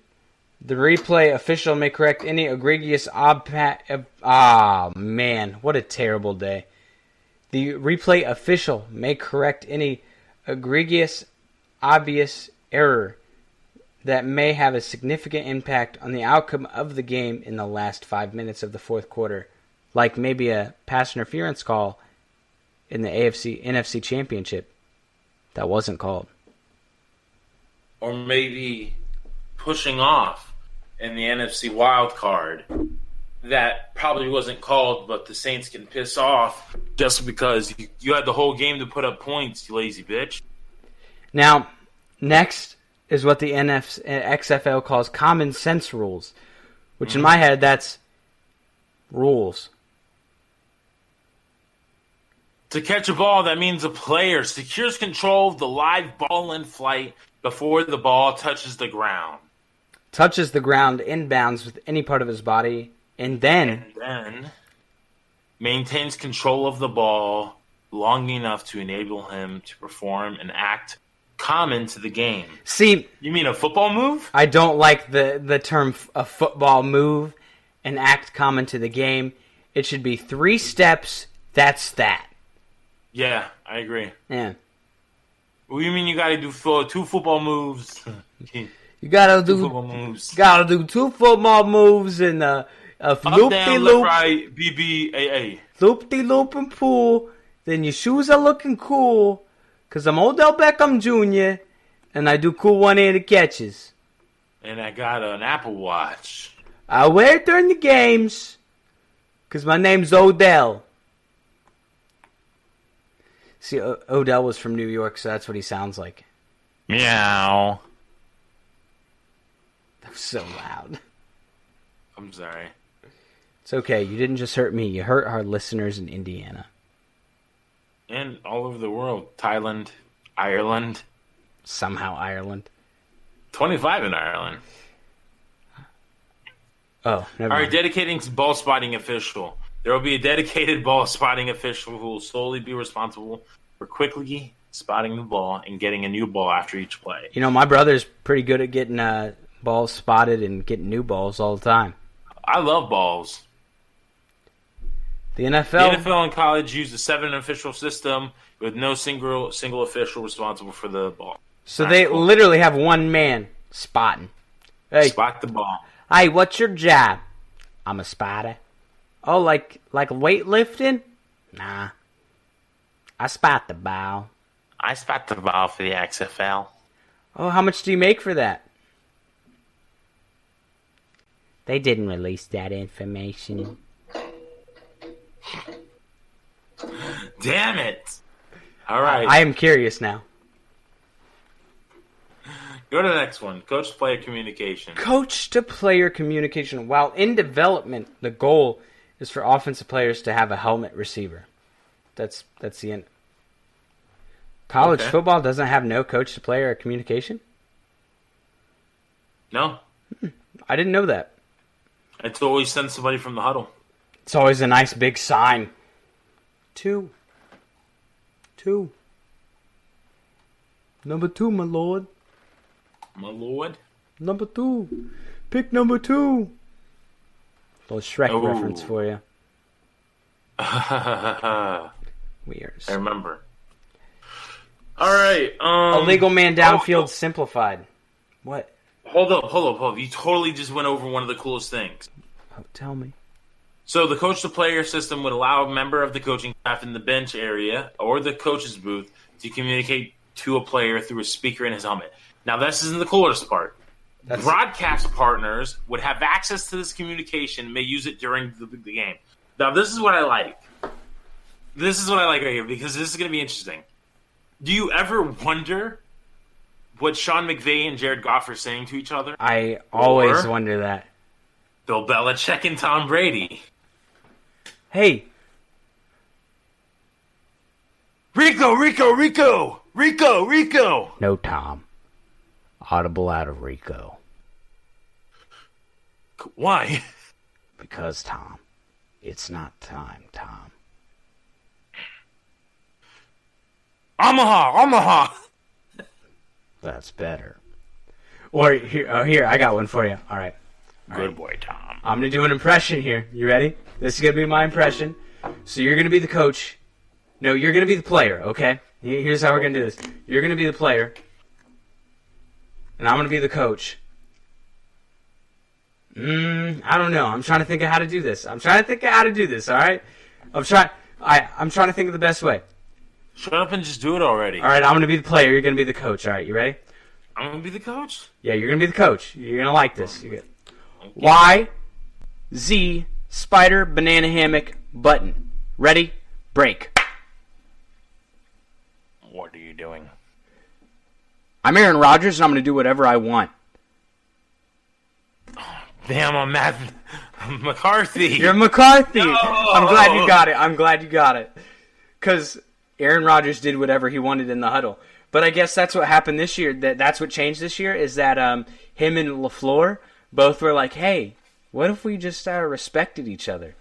The replay official may correct any egregious man, what a terrible day. The replay official may correct any egregious, obvious error that may have a significant impact on the outcome of the game in the last 5 minutes of the fourth quarter, like maybe a pass interference call in the NFC Championship that wasn't called. Or maybe pushing off in the NFC wild card that probably wasn't called, but the Saints can piss off just because you had the whole game to put up points, you lazy bitch. Now, next is what the XFL calls common sense rules, which in my head, that's rules. To catch a ball, that means a player secures control of the live ball in flight before the ball touches the ground. Touches the ground inbounds with any part of his body, and then maintains control of the ball long enough to enable him to perform an act common to the game. See, you mean a football move? I don't like the term a football move, an act common to the game. It should be 3 steps, that's that. Yeah, I agree. Yeah. What do you mean you got to do 2 football moves? You gotta do 2 football moves. Gotta do 2 football moves and a loop de loop, right, BBAA. loop de loop and pool. Then your shoes are looking cool, 'cause I'm Odell Beckham Jr. and I do cool one-handed catches. And I got an Apple Watch. I wear it during the games, 'cause my name's Odell. See, Odell was from New York, so that's what he sounds like. Meow. That was so loud. I'm sorry. It's okay. You didn't just hurt me. You hurt our listeners in Indiana. And all over the world. Thailand, Ireland. Somehow Ireland. 25 in Ireland. Oh, never All right, mind. dedicating ball spotting official. There will be a dedicated ball spotting official who will solely be responsible for quickly spotting the ball and getting a new ball after each play. You know, my brother's pretty good at getting balls spotted and getting new balls all the time. I love balls. The NFL? The NFL and college use the 7 official system with no single official responsible for the ball. So they literally have one man spotting. Hey, spot the ball. Hey, what's your job? I'm a spotter. Oh, like weightlifting? Nah. I spot the ball. I spot the ball for the XFL. Oh, how much do you make for that? They didn't release that information. Damn it. All right. I am curious now. Go to the next one. Coach-to-player communication. Coach-to-player communication. While in development, the goal is for offensive players to have a helmet receiver. That's the end. College football doesn't have no coach-to-player communication? No. I didn't know that. It's always send somebody from the huddle. It's always a nice big sign. 2. Number 2, my lord. My lord. Number 2. Pick number 2. Little Shrek reference for you. Weird. I remember. All right. Illegal man downfield simplified. What? Hold up. You totally just went over one of the coolest things. Oh, tell me. So the coach-to-player system would allow a member of the coaching staff in the bench area or the coach's booth to communicate to a player through a speaker in his helmet. Now, this isn't the coolest part. Broadcast partners would have access to this communication and may use it during the game. Now, this is what I like. This is what I like right here, because this is going to be interesting. Do you ever wonder what Sean McVay and Jared Goff are saying to each other? I always wonder that. Bill Belichick and Tom Brady. Hey. Rico! No, Tom. Audible out of Rico. Why? Because, Tom, it's not time, Tom. Omaha! That's better. Or here, I got one for you. All right. Good boy, Tom. I'm going to do an impression here. You ready? This is going to be my impression. So you're going to be the coach. No, you're going to be the player, okay? Here's how we're going to do this. You're going to be the player. And I'm going to be the coach. I don't know. I'm trying to think of how to do this. All right? I'm trying to think of the best way. Shut up and just do it already. All right, I'm going to be the player. You're going to be the coach. All right, you ready? I'm going to be the coach? Yeah, you're going to be the coach. You're going to like this. Okay. Y, Z, spider, banana hammock, button. Ready? Break. What are you doing? I'm Aaron Rodgers, and I'm going to do whatever I want. Damn, I'm Matt McCarthy. You're McCarthy. No! I'm glad you got it. Because Aaron Rodgers did whatever he wanted in the huddle. But I guess that's what happened this year. That's what changed this year, is that him and LaFleur both were like, hey, what if we just respected each other?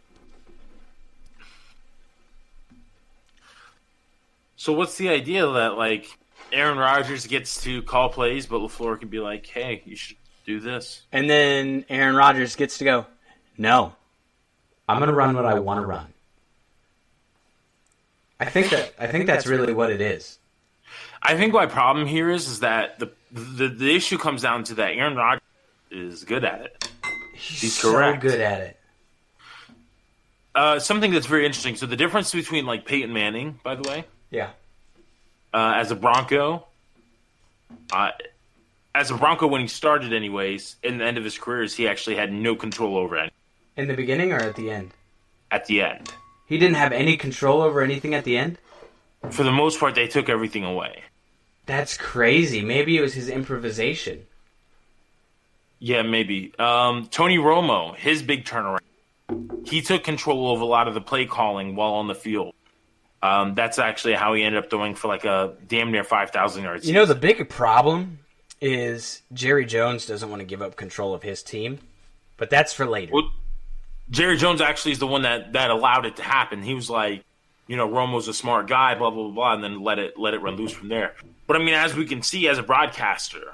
So what's the idea that, Aaron Rodgers gets to call plays, but LaFleur can be like, hey, you should do this. And then Aaron Rodgers gets to go, no, I'm going to run what I want to run. I think that's really what it is. I think my problem here is that the issue comes down to that Aaron Rodgers is good at it. He's correct. So good at it. Something that's very interesting. So the difference between like Peyton Manning, by the way, as a Bronco when he started, anyways, in the end of his career, he actually had no control over it. In the beginning or at the end? At the end. He didn't have any control over anything at the end? For the most part, they took everything away. That's crazy. Maybe it was his improvisation. Yeah, maybe. Tony Romo, his big turnaround, he took control of a lot of the play calling while on the field. That's actually how he ended up throwing for like a damn near 5,000 yards. You know, the big problem is Jerry Jones doesn't want to give up control of his team, but that's for later. Well, Jerry Jones actually is the one that allowed it to happen. He was like, Romo's a smart guy, blah, blah, blah, blah, and then let it run loose from there. But, I mean, as we can see as a broadcaster,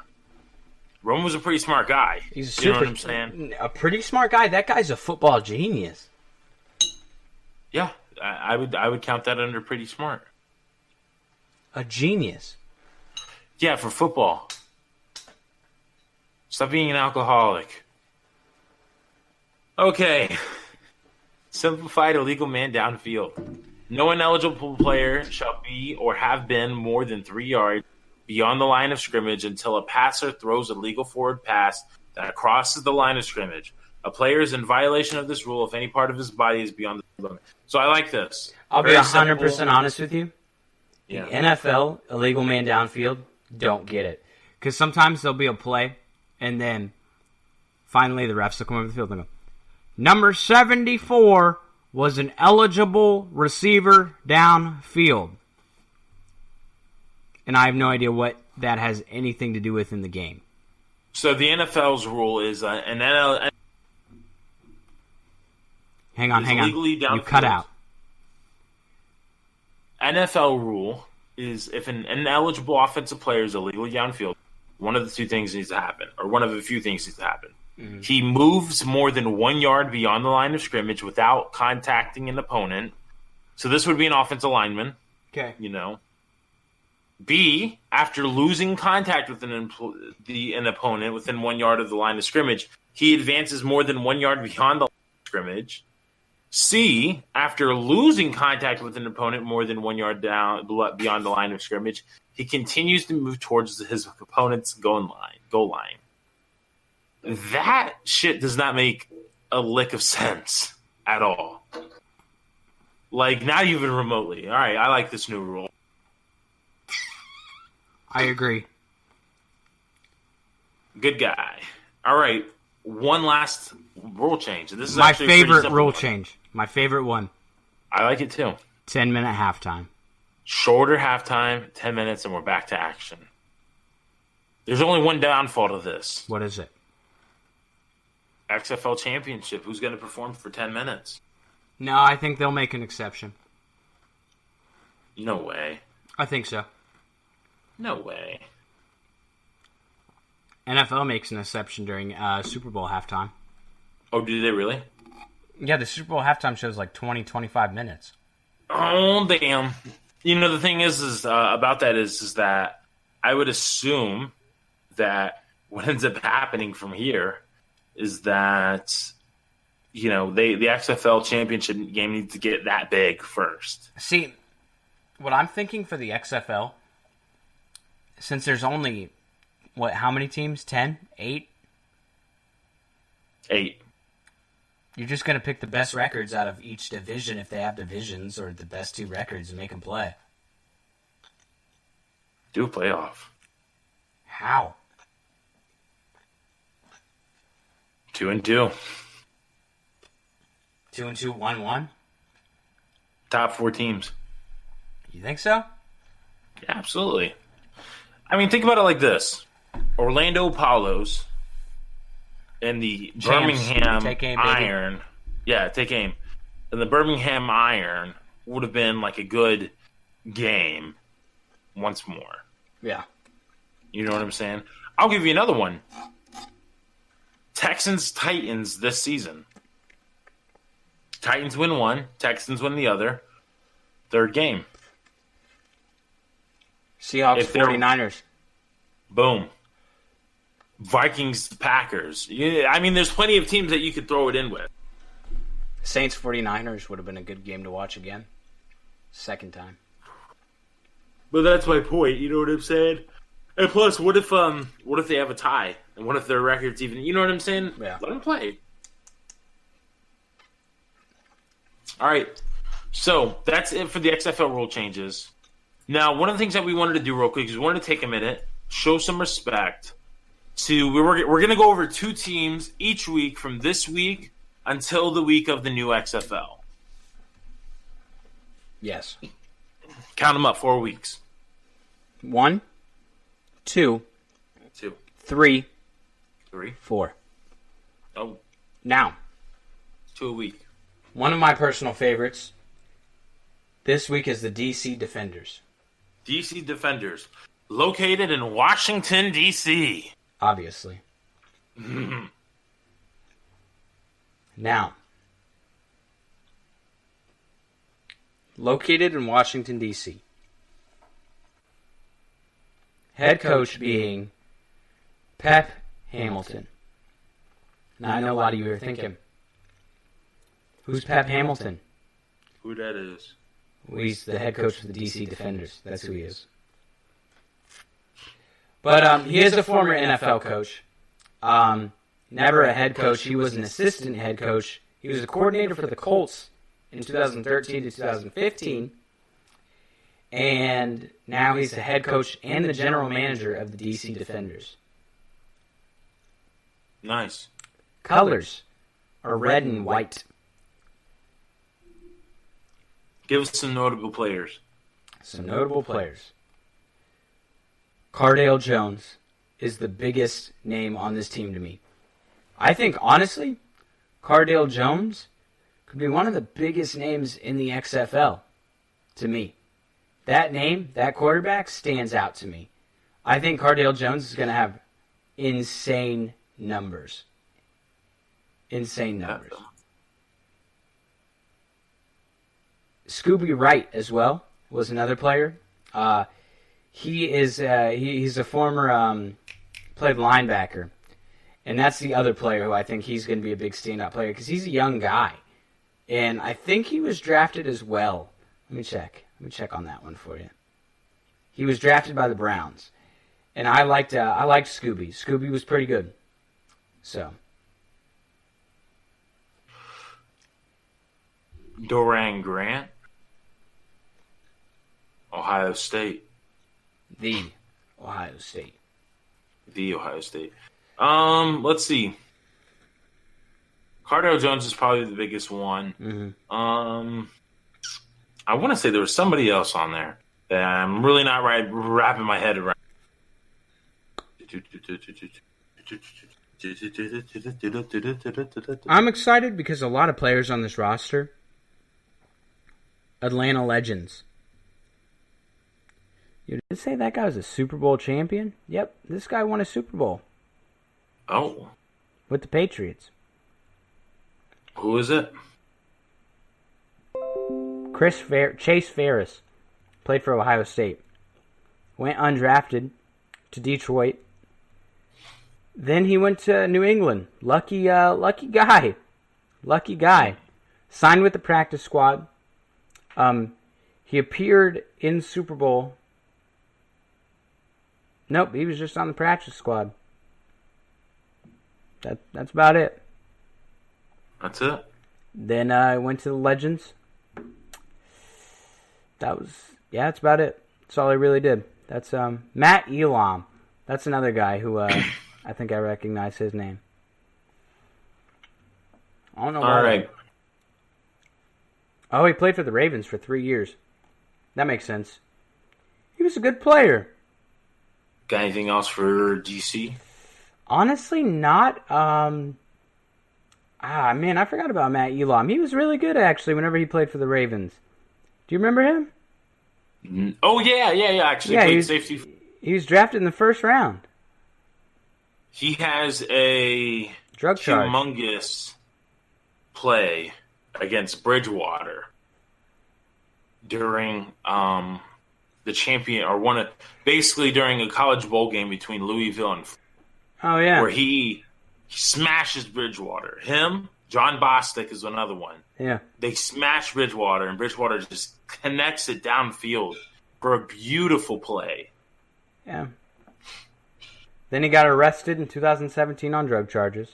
Romo's a pretty smart guy. He's you know what I'm saying? A pretty smart guy. That guy's a football genius. Yeah, I would count that under pretty smart. A genius. Yeah, for football. Stop being an alcoholic. Okay. Simplified illegal man downfield. No ineligible player shall be or have been more than 3 yards beyond the line of scrimmage until a passer throws a legal forward pass that crosses the line of scrimmage. A player is in violation of this rule if any part of his body is beyond the limit. So I like this. I'll be 100% honest with you. Yeah. The NFL, illegal man downfield, don't get it. Because sometimes there'll be a play, and then finally the refs will come over the field and go, number 74 was an eligible receiver downfield. And I have no idea what that has anything to do with in the game. So the NFL's rule is an NFL... Hang on. You cut out. NFL rule is if an ineligible offensive player is illegally downfield, one of the two things needs to happen, or one of the few things needs to happen. Mm-hmm. He moves more than 1 yard beyond the line of scrimmage without contacting an opponent. So this would be an offensive lineman. Okay. B, after losing contact with an opponent within 1 yard of the line of scrimmage, he advances more than 1 yard beyond the line of scrimmage. C, after losing contact with an opponent more than 1 yard down beyond the line of scrimmage, he continues to move towards his opponent's goal line. That shit does not make a lick of sense at all. Like, not even remotely. All right, I like this new rule. I agree. Good guy. All right, one last rule change. This is my actually favorite rule change. My favorite one. I like it too. 10-minute halftime. Shorter halftime, 10 minutes, and we're back to action. There's only one downfall to this. What is it? XFL Championship. Who's going to perform for 10 minutes? No, I think they'll make an exception. No way. I think so. No way. NFL makes an exception during Super Bowl halftime. Oh, do they really? Yeah, the Super Bowl halftime shows like 20, 25 minutes. Oh, damn. The thing is about that is that I would assume that what ends up happening from here is that, the XFL championship game needs to get that big first. See, what I'm thinking for the XFL, since there's only, how many teams? 10? 8? 8. You're just going to pick the best records out of each division if they have divisions, or the best 2 records and make them play. Do a playoff. How? 2-2. 2-2, 1-1? Top 4 teams. You think so? Yeah, absolutely. I mean, think about it like this. Orlando Apollos and the Birmingham take aim, Iron. baby. Yeah, take aim. And the Birmingham Iron would have been like a good game once more. Yeah. You know what I'm saying? I'll give you another one. Texans-Titans this season. Titans win one. Texans win the other. Third game. Seahawks, 49ers. Boom. Vikings-Packers. I mean, there's plenty of teams that you could throw it in with. Saints, 49ers would have been a good game to watch again. Second time. But that's my point. You know what I'm saying? And plus, what if they have a tie? And what if their record's even... You know what I'm saying? Yeah. Let them play. All right. So, that's it for the XFL rule changes. Now, one of the things that we wanted to do real quick is we wanted to take a minute, show some respect to... We're going to go over 2 teams each week from this week until the week of the new XFL. Yes. Count them up, 4 weeks. 1, 2, 3, 4. Oh. Now, 2 a week. One of my personal favorites this week is the DC Defenders. DC Defenders. Located in Washington, D.C. Obviously. Now, located in Washington, D.C. Head coach being Pep Hamilton. Now, I know a lot of you are thinking, who's Pep Hamilton? Who that is? Well, he's the head coach of the DC Defenders. That's who he is. But he is a former NFL coach. Never a head coach. He was an assistant head coach. He was a coordinator for the Colts in 2013 to 2015. And now he's the head coach and the general manager of the DC Defenders. Nice. Colors are red and white. Give us some notable players. Some notable players. Cardale Jones is the biggest name on this team to me. I think, honestly, Cardale Jones could be one of the biggest names in the XFL to me. That name, that quarterback, stands out to me. I think Cardale Jones is going to have insane numbers. Insane numbers. Scooby Wright as well was another player. He's a former played linebacker, and that's the other player who I think he's going to be a big standout player because he's a young guy, and I think he was drafted as well. Let me check on that one for you. He was drafted by the Browns, and I liked Scooby. Scooby was pretty good. So. Doran Grant, Ohio State. The Ohio State. Let's see. Cardale Jones is probably the biggest one. Mm-hmm. I want to say there was somebody else on there that I'm really not wrapping my head around. I'm excited because a lot of players on this roster, Atlanta Legends. You did say that guy was a Super Bowl champion? Yep, this guy won a Super Bowl. Oh. With the Patriots. Who is it? Chase Ferris. Played for Ohio State. Went undrafted to Detroit. Then he went to New England. Lucky guy. Lucky guy. Signed with the practice squad. He appeared in Super Bowl. Nope, he was just on the practice squad. That's about it. That's it. Then I went to the Legends. That's about it. That's all I really did. That's Matt Elam. That's another guy who I think I recognize his name. I don't know why. All right. Oh, he played for the Ravens for 3 years. That makes sense. He was a good player. Got anything else for DC? Honestly, not. Man, I forgot about Matt Elam. He was really good, actually, whenever he played for the Ravens. Do you remember him? Oh, yeah. Actually, played safety. He was drafted in the first round. He has a Drug charge. humongous play against Bridgewater during the champion or basically during a college bowl game between Louisville and Oh yeah, where he smashes Bridgewater. Him, John Bostic is another one. yeah. They smash Bridgewater, and Bridgewater just connects it downfield for a beautiful play. Yeah. Then he got arrested in 2017 on drug charges.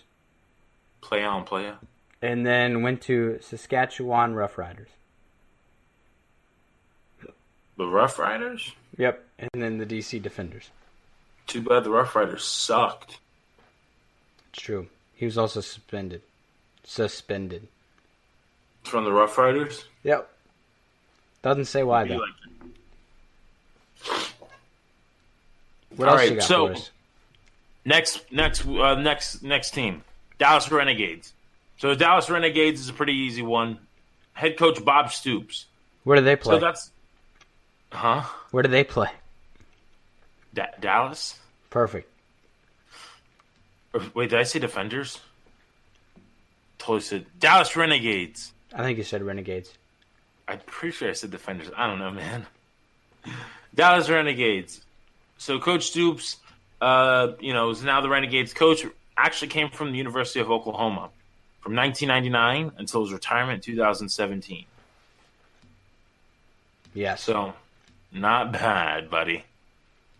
Play on, play on. And then went to Saskatchewan Roughriders. The Rough Riders? Yep. And then the DC Defenders. Too bad the Rough Riders sucked. It's true. He was also suspended. From the Rough Riders? Yep. Doesn't say why, though. What else you got for us? Next team. Dallas Renegades. So the Dallas Renegades is a pretty easy one. Head coach Bob Stoops. Where do they play? So that's... Huh? Where do they play? Dallas? Perfect. Wait, did I say Defenders? Totally said Dallas Renegades. I think you said Renegades. I'm pretty sure I said Defenders. I don't know, man. Dallas Renegades. So Coach Stoops, is now the Renegades coach. Actually came from the University of Oklahoma from 1999 until his retirement in 2017. Yeah. So, not bad, buddy.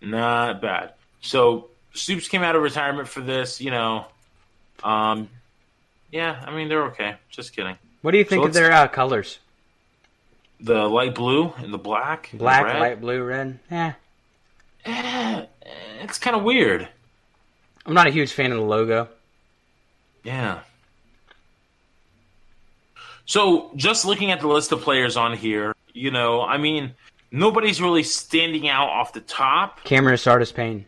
Not bad. So, Stoops came out of retirement for this, Yeah, I mean, they're okay. Just kidding. What do you think of their colors? The light blue and the black. Black, red. light blue, red. Yeah. It's kind of weird. I'm not a huge fan of the logo. Yeah. So, just looking at the list of players on here, nobody's really standing out off the top. Cameron Sardis-Payne.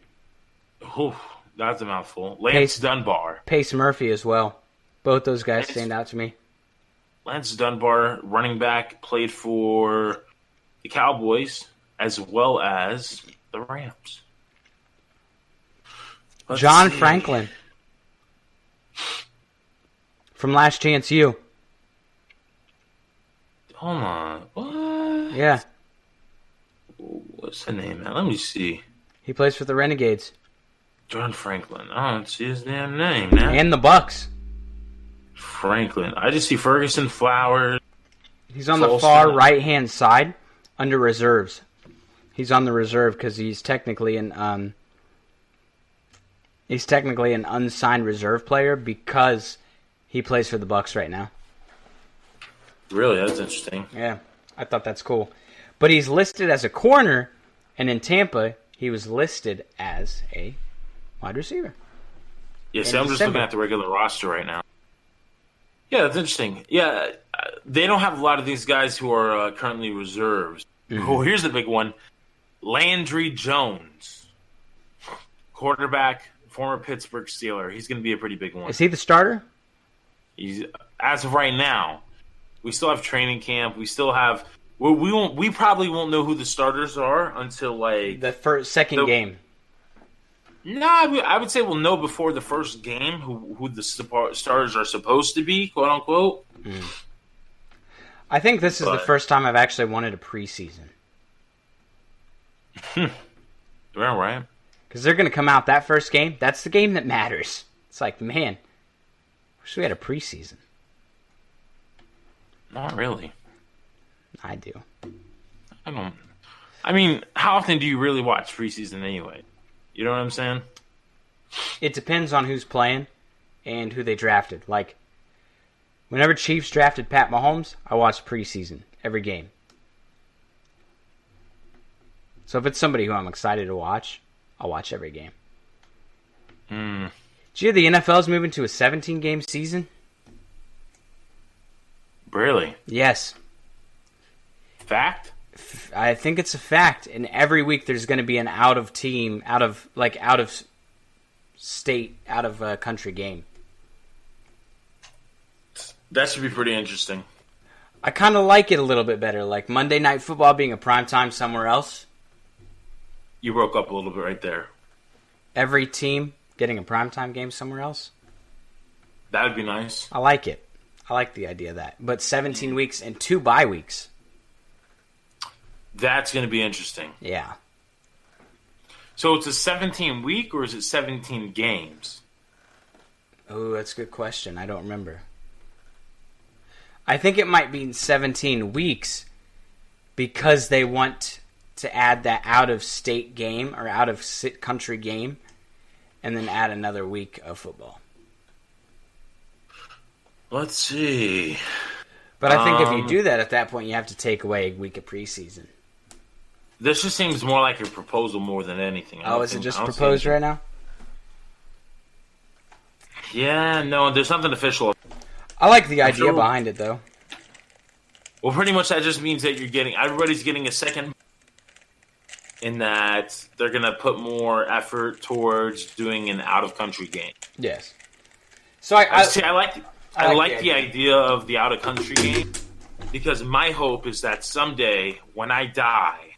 Oof, that's a mouthful. Lance Dunbar. Pace Murphy as well. Both those guys stand out to me. Lance Dunbar, running back, played for the Cowboys as well as the Rams. John Franklin from Last Chance U. Hold on. What? Yeah. What's the name, man? Let me see. He plays for the Renegades. John Franklin. I don't see his damn name now. And the Bucks. Franklin. I just see Ferguson, Flowers. He's on the far right-hand side under reserves. He's on the reserve because he's technically an unsigned reserve player because he plays for the Bucks right now. Really? That's interesting. Yeah, I thought that's cool. But he's listed as a corner, and in Tampa, he was listed as a wide receiver. Yeah, see, I'm just looking at the regular roster right now. Yeah, that's interesting. Yeah, they don't have a lot of these guys who are currently reserves. Mm-hmm. Oh, here's the big one. Landry Jones, quarterback, former Pittsburgh Steeler. He's going to be a pretty big one. Is he the starter? He's as of right now. We still have training camp. We still have. Well, we probably won't know who the starters are until like the second game. No, I would say we'll know before the first game who the starters are supposed to be, quote unquote. Mm. I think this is the first time I've actually wanted a preseason. Yeah, right. Because they're going to come out that first game. That's the game that matters. It's like, man, wish we had a preseason. Not really. I do. I don't. I mean, how often do you really watch preseason anyway? You know what I'm saying? It depends on who's playing and who they drafted. Like, whenever Chiefs drafted Pat Mahomes, I watched preseason every game. So if it's somebody who I'm excited to watch, I'll watch every game. Mm. Did you hear the NFL's moving to a 17-game season? Really? Yes. Fact? I think it's a fact. And every week there's going to be an out of state, out of country game. That should be pretty interesting. I kind of like it a little bit better. Like Monday Night Football being a primetime somewhere else. You broke up a little bit right there. Every team getting a primetime game somewhere else? That would be nice. I like it. I like the idea of that. But 17 weeks and 2 bye weeks. That's going to be interesting. Yeah. So it's a 17-week or is it 17 games? Oh, that's a good question. I don't remember. I think it might be 17 weeks because they want to add that out-of-state game or out-of-country game and then add another week of football. Let's see. But I think if you do that, at that point, you have to take away a week of preseason. This just seems more like a proposal more than anything. Is it just proposed right now? Yeah, no, there's nothing official. I like the idea behind it, though. Well, pretty much that just means that everybody's getting a second, in that they're going to put more effort towards doing an out-of-country game. Yes. So I like the idea of the out-of-country game, because my hope is that someday, when I die,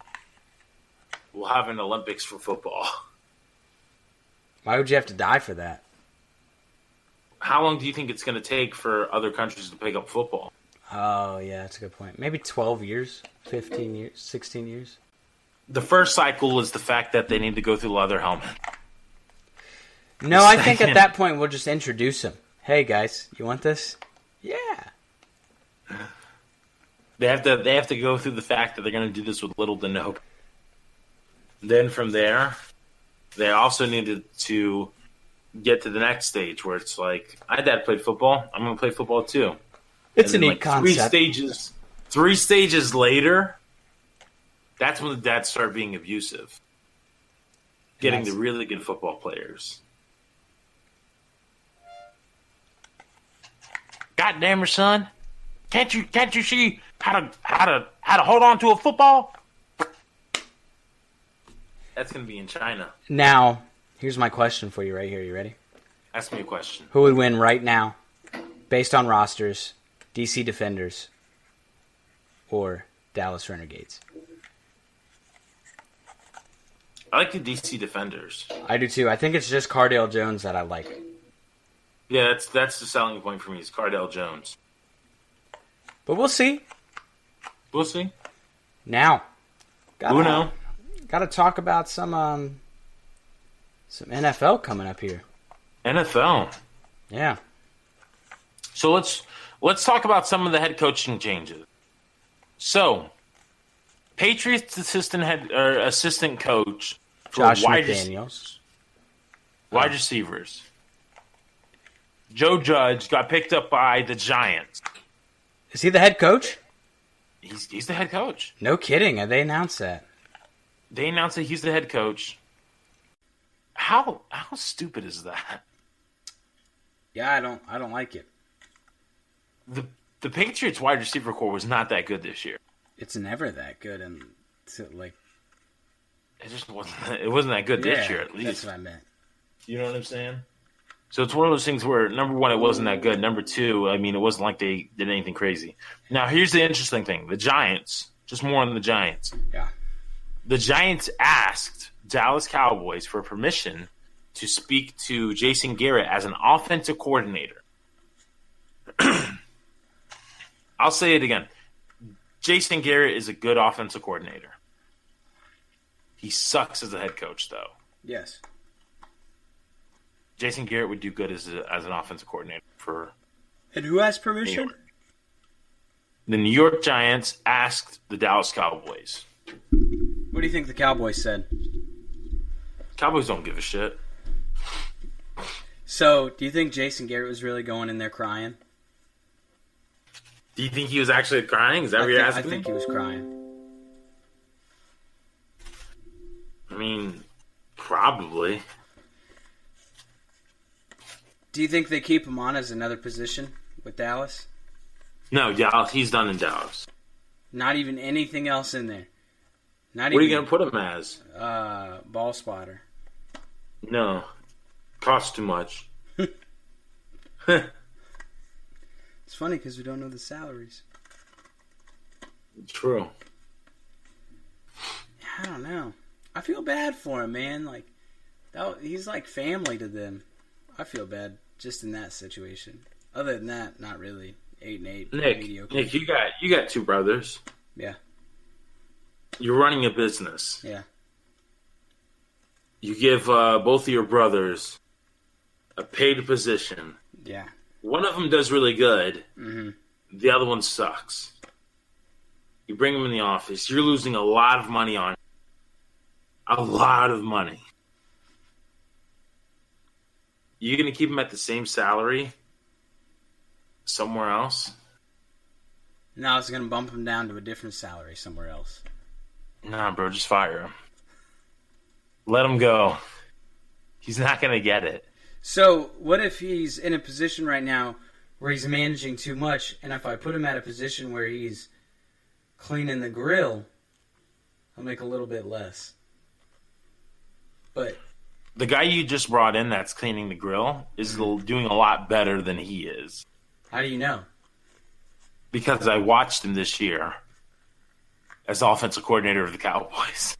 we'll have an Olympics for football. Why would you have to die for that? How long do you think it's going to take for other countries to pick up football? Oh, yeah, that's a good point. Maybe 12 years, 15 years, 16 years. The first cycle is the fact that they need to go through leather helmet. No, I think at that point we'll just introduce them. Hey, guys, you want this? Yeah. They have to go through the fact that they're going to do this with little to no. Then from there, they also needed to get to the next stage where it's like, my dad played football. I'm going to play football too. It's a neat concept. Three stages later, that's when the dads start being abusive. Getting the really good football players. God damn her, son! Can't you see how to hold on to a football? That's gonna be in China. Now, here's my question for you right here. You ready? Ask me a question. Who would win right now, based on rosters, DC Defenders or Dallas Renegades? I like the DC Defenders. I do too. I think it's just Cardale Jones that I like. Yeah, that's the selling point for me, is Cardale Jones. But we'll see. We'll see. Now, Uno. Got to talk about some NFL coming up here. NFL. Yeah. So let's talk about some of the head coaching changes. So, Patriots assistant coach for Josh wide McDaniels. Receivers. Joe Judge got picked up by the Giants. Is he the head coach? He's the head coach. No kidding. They announced that. They announced that he's the head coach. How stupid is that? Yeah, I don't like it. The Patriots wide receiver core was not that good this year. It's never that good, and like it just wasn't. It wasn't that good this year, at least. That's what I meant. You know what I'm saying? So it's one of those things where, number one, it wasn't that good. Number two, I mean, it wasn't like they did anything crazy. Now, here's the interesting thing: the Giants. Just more on the Giants. Yeah. The Giants asked Dallas Cowboys for permission to speak to Jason Garrett as an offensive coordinator. I'll say it again. Jason Garrett is a good offensive coordinator. He sucks as a head coach, though. Yes. Jason Garrett would do good as an offensive coordinator for. And who has permission? The New York Giants asked the Dallas Cowboys. What do you think the Cowboys said? Cowboys don't give a shit. So, do you think Jason Garrett was really going in there crying? Do you think he was actually crying? Is that what you're asking? I think he was crying. I mean, probably. Do you think they keep him on as another position with Dallas? No, Dallas. He's done in Dallas. Not even anything else in there. What are you going to put him as? Ball spotter. No. Costs too much. It's funny because we don't know the salaries. True. I don't know. I feel bad for him, man. Like, he's like family to them. I feel bad just in that situation. Other than that, not really. 8-8. Nick, you got two brothers. Yeah. You're running a business. Yeah. You give both of your brothers a paid position. Yeah. One of them does really good. Mm-hmm. The other one sucks. You bring them in the office. You're losing a lot of money on it. A lot of money. You're going to keep them at the same salary somewhere else? No, I was going to bump him down to a different salary somewhere else. Nah, bro, just fire him. Let him go. He's not going to get it. So, what if he's in a position right now where he's managing too much, and if I put him at a position where he's cleaning the grill, I'll make a little bit less. But the guy you just brought in that's cleaning the grill is doing a lot better than he is. How do you know? Because I watched him this year as offensive coordinator of the Cowboys.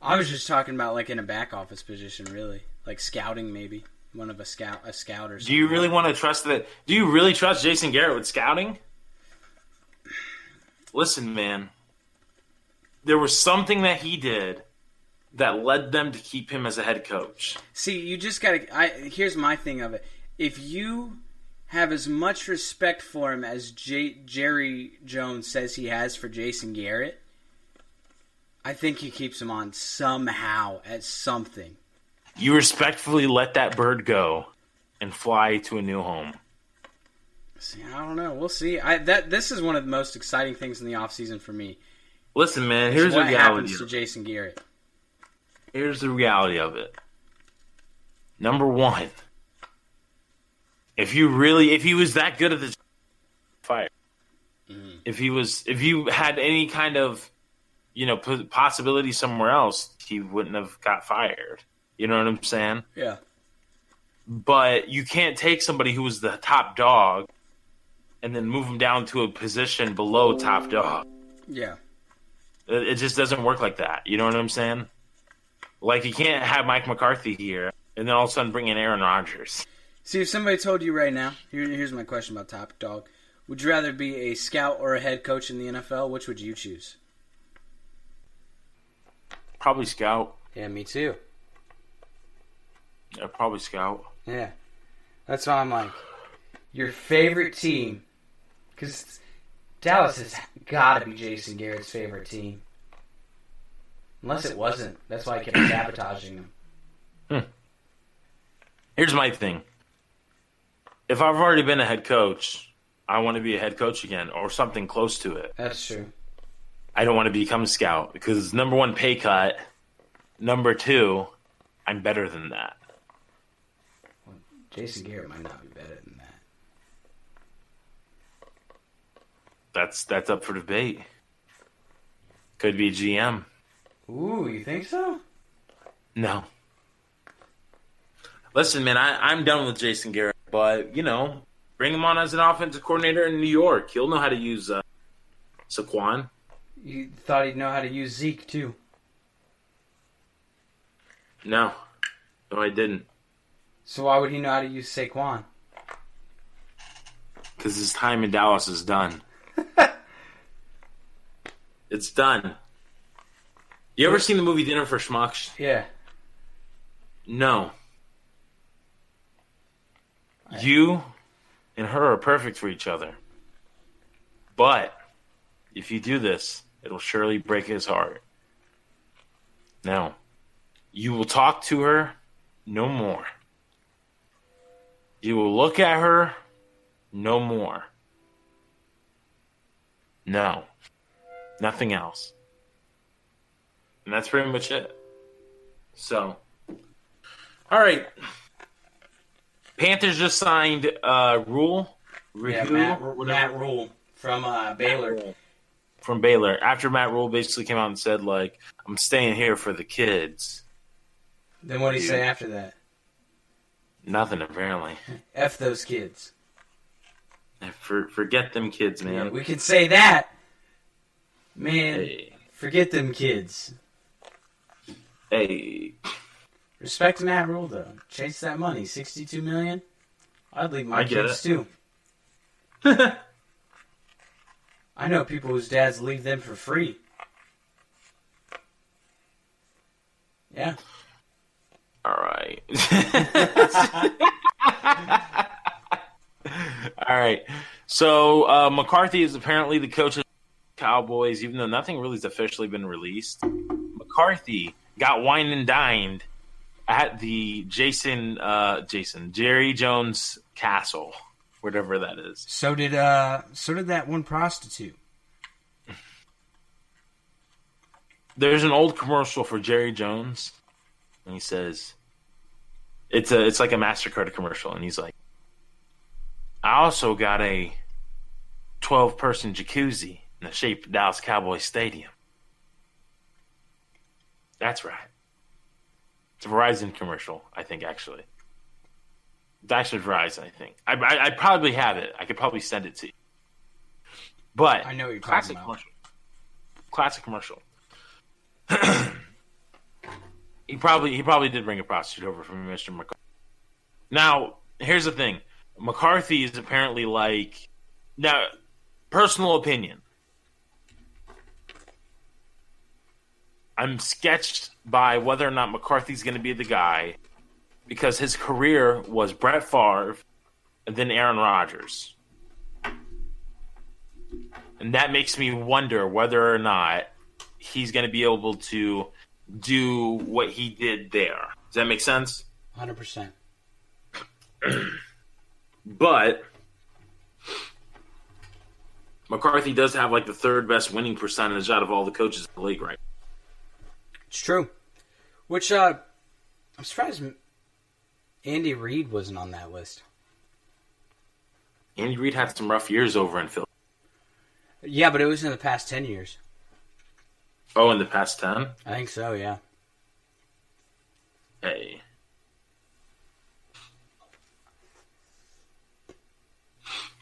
I was just talking about like in a back office position, really, like scouting, maybe one of a scout or something. Do you really want to trust that? Do you really trust Jason Garrett with scouting? Listen, man, there was something that he did that led them to keep him as a head coach. See, you just got to. Here's my thing of it: if you have as much respect for him as Jerry Jones says he has for Jason Garrett, I think he keeps him on somehow at something. You respectfully let that bird go and fly to a new home. See, I don't know. We'll see. This is one of the most exciting things in the offseason for me. Listen, man, here's the reality. What happens to Jason Garrett? Here's the reality of it. Number one, if he was that good at the fire, if you had any kind of, possibility somewhere else, he wouldn't have got fired. You know what I'm saying? Yeah. But you can't take somebody who was the top dog and then move him down to a position below top dog. Yeah. It just doesn't work like that. You know what I'm saying? Like, you can't have Mike McCarthy here and then all of a sudden bring in Aaron Rodgers. See, if somebody told you right now, here's my question about top dog. Would you rather be a scout or a head coach in the NFL? Which would you choose? Probably scout. Yeah, me too. Yeah, probably scout. Yeah. That's why I'm like, your favorite team, because Dallas has got to be Jason Garrett's favorite team. Unless it wasn't. That's why I kept sabotaging him. Here's my thing. If I've already been a head coach, I want to be a head coach again or something close to it. That's true. I don't want to become a scout because, number one, pay cut. Number two, I'm better than that. Well, Jason Garrett might not be better than that. That's up for debate. Could be GM. Ooh, you think so? No. Listen, man, I'm done with Jason Garrett, but, bring him on as an offensive coordinator in New York. He'll know how to use Saquon. You thought he'd know how to use Zeke, too. No, I didn't. So why would he know how to use Saquon? Because his time in Dallas is done. It's done. You ever seen the movie Dinner for Schmucks? Yeah. No. You and her are perfect for each other. But if you do this, it'll surely break his heart. Now, you will talk to her no more. You will look at her no more. No. Nothing else. And that's pretty much it. So, all right. Panthers just signed Rule. Yeah, Matt Rule from Baylor. From Baylor. After Matt Rule basically came out and said, I'm staying here for the kids. Then what did he say after that? Nothing, apparently. F those kids. Forget them kids, man. Yeah, we could say that. Man, forget them kids. Hey, Respect Matt Rule, though. Chase that money. $62 million. I'd leave my I get kids, it. too. I know people whose dads leave them for free. Yeah. All right. All right. So McCarthy is apparently the coach of the Cowboys, even though nothing really has officially been released. McCarthy got wine and dined at the Jerry Jones Castle, whatever that is. So did that one prostitute. There's an old commercial for Jerry Jones, and he says, it's like a MasterCard commercial, and he's like, I also got a 12-person jacuzzi in the shape of Dallas Cowboys Stadium. That's right. It's a Verizon commercial, I think, actually. It's actually Verizon, I think. I probably have it. I could probably send it to you. But I know what you're classic talking about. commercial. Classic commercial. He probably did bring a prostitute over from Mr. McCarthy. Now, here's the thing. McCarthy is apparently like, now, personal opinion. I'm sketched by whether or not McCarthy's going to be the guy because his career was Brett Favre and then Aaron Rodgers. And that makes me wonder whether or not he's going to be able to do what he did there. Does that make sense? 100%. But McCarthy does have like the third best winning percentage out of all the coaches in the league, right? It's true. Which, I'm surprised Andy Reid wasn't on that list. Andy Reid had some rough years over in Philly. Yeah, but it was in the past 10 years. Oh, in the past 10? I think so, yeah. Hey.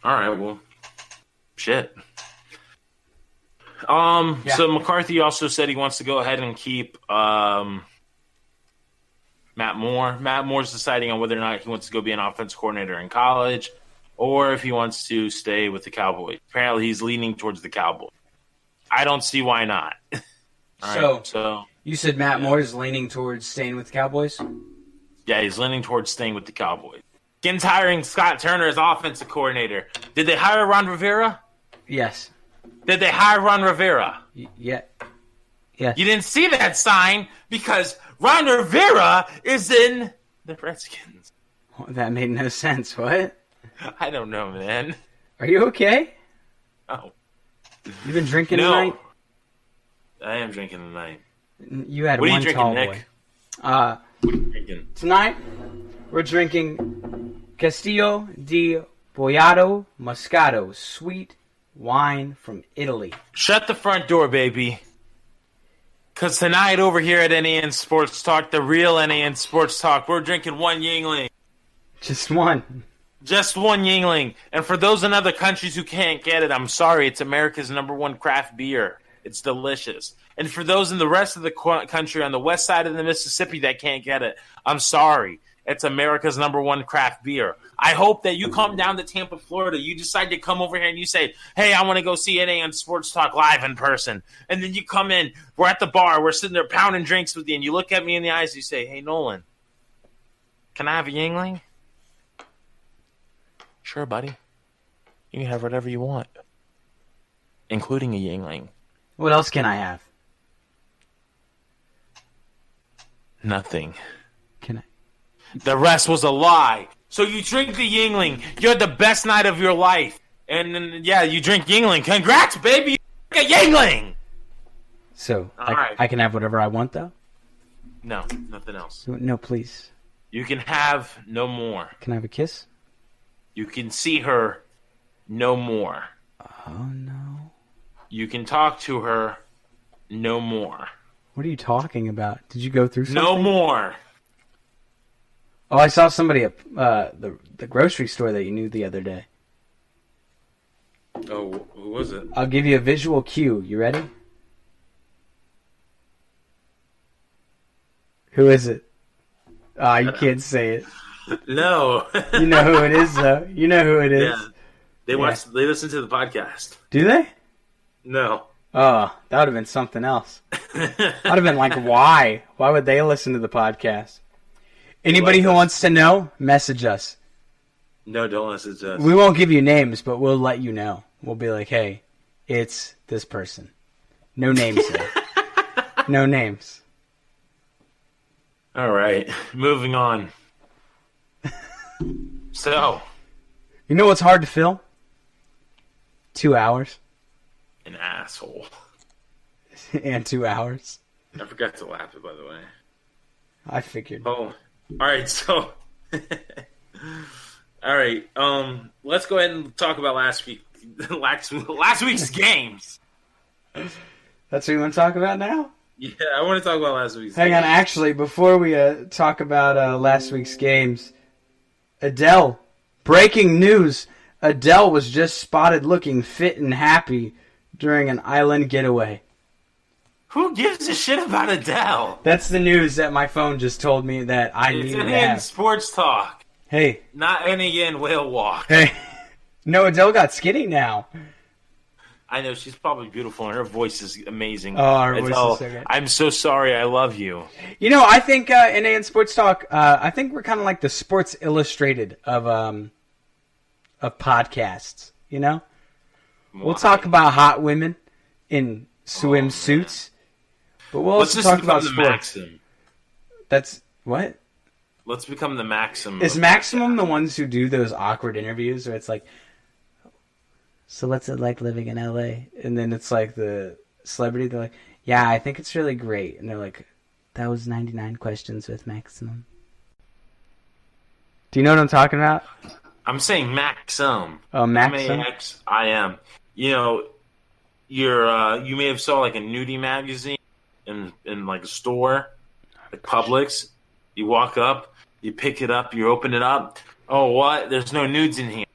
All right, well, shit. Yeah. So McCarthy also said he wants to go ahead and keep Matt Moore. Matt Moore's deciding on whether or not he wants to go be an offense coordinator in college or if he wants to stay with the Cowboys. Apparently, he's leaning towards the Cowboys. I don't see why not. So you said Matt Moore is leaning towards staying with the Cowboys? Yeah, he's leaning towards staying with the Cowboys. Again's hiring Scott Turner as offensive coordinator. Did they hire Ron Rivera? Yes. Did they hire Ron Rivera? Yeah. Yes. You didn't see that sign because Ron Rivera is in the Redskins. That made no sense. What? I don't know, man. Are you okay? Oh. You've been drinking No. tonight? I am drinking tonight. You had What are one you tall drinking, boy. Nick? What are you drinking? Tonight, we're drinking Castillo di Boiato Moscato, sweet wine from Italy. Shut the front door, baby. Because tonight over here at NAN Sports Talk, the real NAN Sports Talk, we're drinking one Yingling. Just one. Just one Yingling. And for those in other countries who can't get it, I'm sorry. It's America's #1 craft beer. It's delicious. And for those in the rest of the country on the west side of the Mississippi that can't get it, I'm sorry. It's America's #1 craft beer. I hope that you come down to Tampa, Florida. You decide to come over here and you say, hey, I want to go see NAN Sports Talk live in person. And then you come in. We're at the bar. We're sitting there pounding drinks with you. And you look at me in the eyes. You say, hey, Nolan, can I have a Yingling? Sure, buddy. You can have whatever you want, including a Yingling. What else can I have? Nothing. Can I? The rest was a lie. So you drink the Yingling. You had the best night of your life. And then, yeah, you drink Yingling. Congrats, baby. You drink a Yingling. So, right. I can have whatever I want, though? No, nothing else. No, please. You can have no more. Can I have a kiss? You can see her no more. Oh, no. You can talk to her no more. What are you talking about? Did you go through something? No more. Oh, I saw somebody at the grocery store that you knew the other day. Oh, who was it? I'll give you a visual cue. You ready? Who is it? Ah, you can't say it. No. You know who it is, though. You know who it is. Yeah. They They listen to the podcast. Do they? No. Oh, that would have been something else. I'd have been like, why? Why would they listen to the podcast? Anybody who wants to know, message us. No, don't message us. We won't give you names, but we'll let you know. We'll be like, hey, it's this person. No names though. No names. All right, moving on. So, you know what's hard to fill? 2 hours. An asshole. And 2 hours. I forgot to laugh it, by the way. I figured. Oh, all right. So, all right. Let's go ahead and talk about last week's games. That's what you want to talk about now? Yeah, I want to talk about last week's Hang games. on, actually, before we talk about last week's games, Adele, breaking news, Adele was just spotted looking fit and happy during an island getaway. Who gives a shit about Adele? That's the news that my phone just told me that I It's needed to NAN have. Sports Talk. Hey. Not NAN Whale Walk. Hey. No, Adele got skinny now. I know, she's probably beautiful, and her voice is amazing. Oh, her voice Adele, is so good. I'm so sorry, I love you. You know, I think NAN Sports Talk, I think we're kind of like the Sports Illustrated of podcasts, you know? Why? We'll talk about hot women in swimsuits, but we'll Let's also just talk become about the sports. Maxim. That's, what? Let's become the Maxim. Is Maximum the ones who do those awkward interviews where it's like, so what's it like living in LA? And then it's like the celebrity, they're like, yeah, I think it's really great. And they're like, that was 99 questions with Maximum. Do you know what I'm talking about? I'm saying Maxim. Oh, Maxim? Maxim. You know, you may have saw like a nudie magazine in like a store, like Publix. You walk up, you pick it up, you open it up. Oh, what? There's no nudes in here.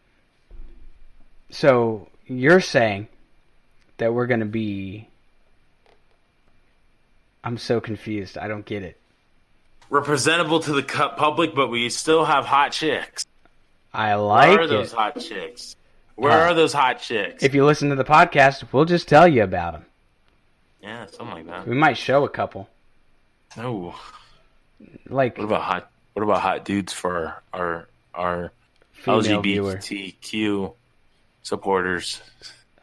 So you're saying that we're going to be... I'm so confused. I don't get it. We're presentable to the public, but we still have hot chicks. I like it. Where are those hot chicks? Where are those hot chicks? If you listen to the podcast, we'll just tell you about them. Yeah, something like that. We might show a couple. Oh, like what about hot dudes for our female viewer. LGBTQ supporters?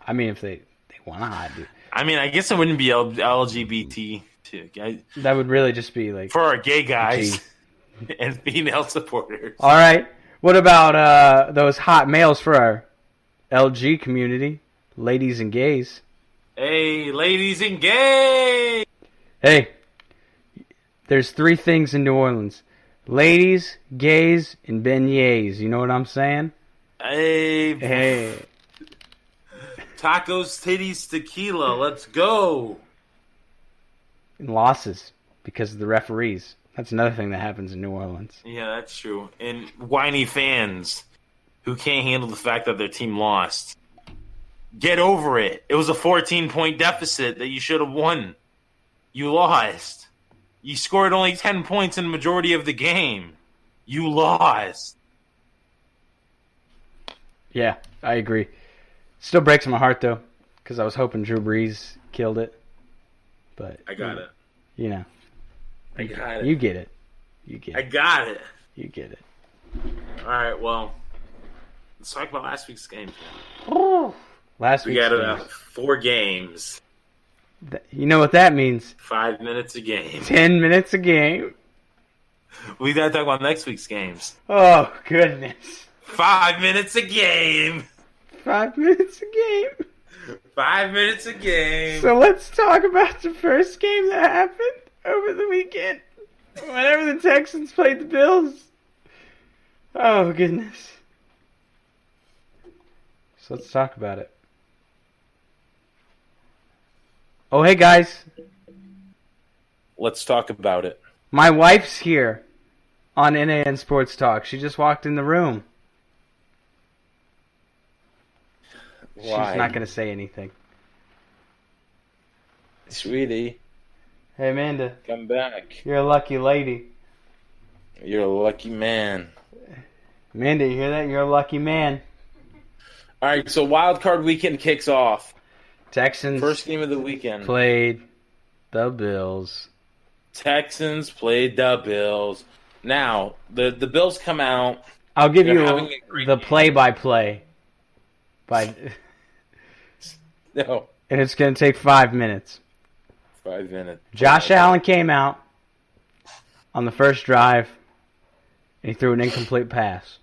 I mean, if they want a hot dude. I mean, I guess it wouldn't be LGBT too. That would really just be like for our gay guys and female supporters. All right. What about those hot males for our LG community, ladies and gays? Hey, ladies and gays! Hey, there's 3 things in New Orleans: ladies, gays, and beignets. You know what I'm saying? Hey. Tacos, titties, tequila. Let's go. And losses because of the referees. That's another thing that happens in New Orleans. Yeah, that's true. And whiny fans who can't handle the fact that their team lost. Get over it. It was a 14-point deficit that you should have won. You lost. You scored only 10 points in the majority of the game. You lost. Yeah, I agree. Still breaks my heart, though, because I was hoping Drew Brees killed it. But I got it. You know. I got it. You get it. I got it. You get it. All right, well, let's talk about last week's game. Last we week's got games. about 4 games. You know what that means? 5 minutes a game. 10 minutes a game. We got to talk about next week's games. Oh, goodness. 5 minutes a game. 5 minutes a game. 5 minutes a game. So let's talk about the first game that happened over the weekend. Whenever the Texans played the Bills. Oh, goodness. So let's talk about it. Oh, hey, guys. Let's talk about it. My wife's here on NAN Sports Talk. She just walked in the room. Why? She's not going to say anything. Sweetie. Hey, Amanda. Come back. You're a lucky lady. You're a lucky man. Amanda, you hear that? You're a lucky man. All right, so Wild Card Weekend kicks off. Texans First game of the weekend. played the Bills. Texans played the Bills. Now, the Bills come out. I'll give They're you having a great the game. play-by-play. No. And it's going to take 5 minutes. 5 minutes. Josh Allen came out on the first drive, and he threw an incomplete pass.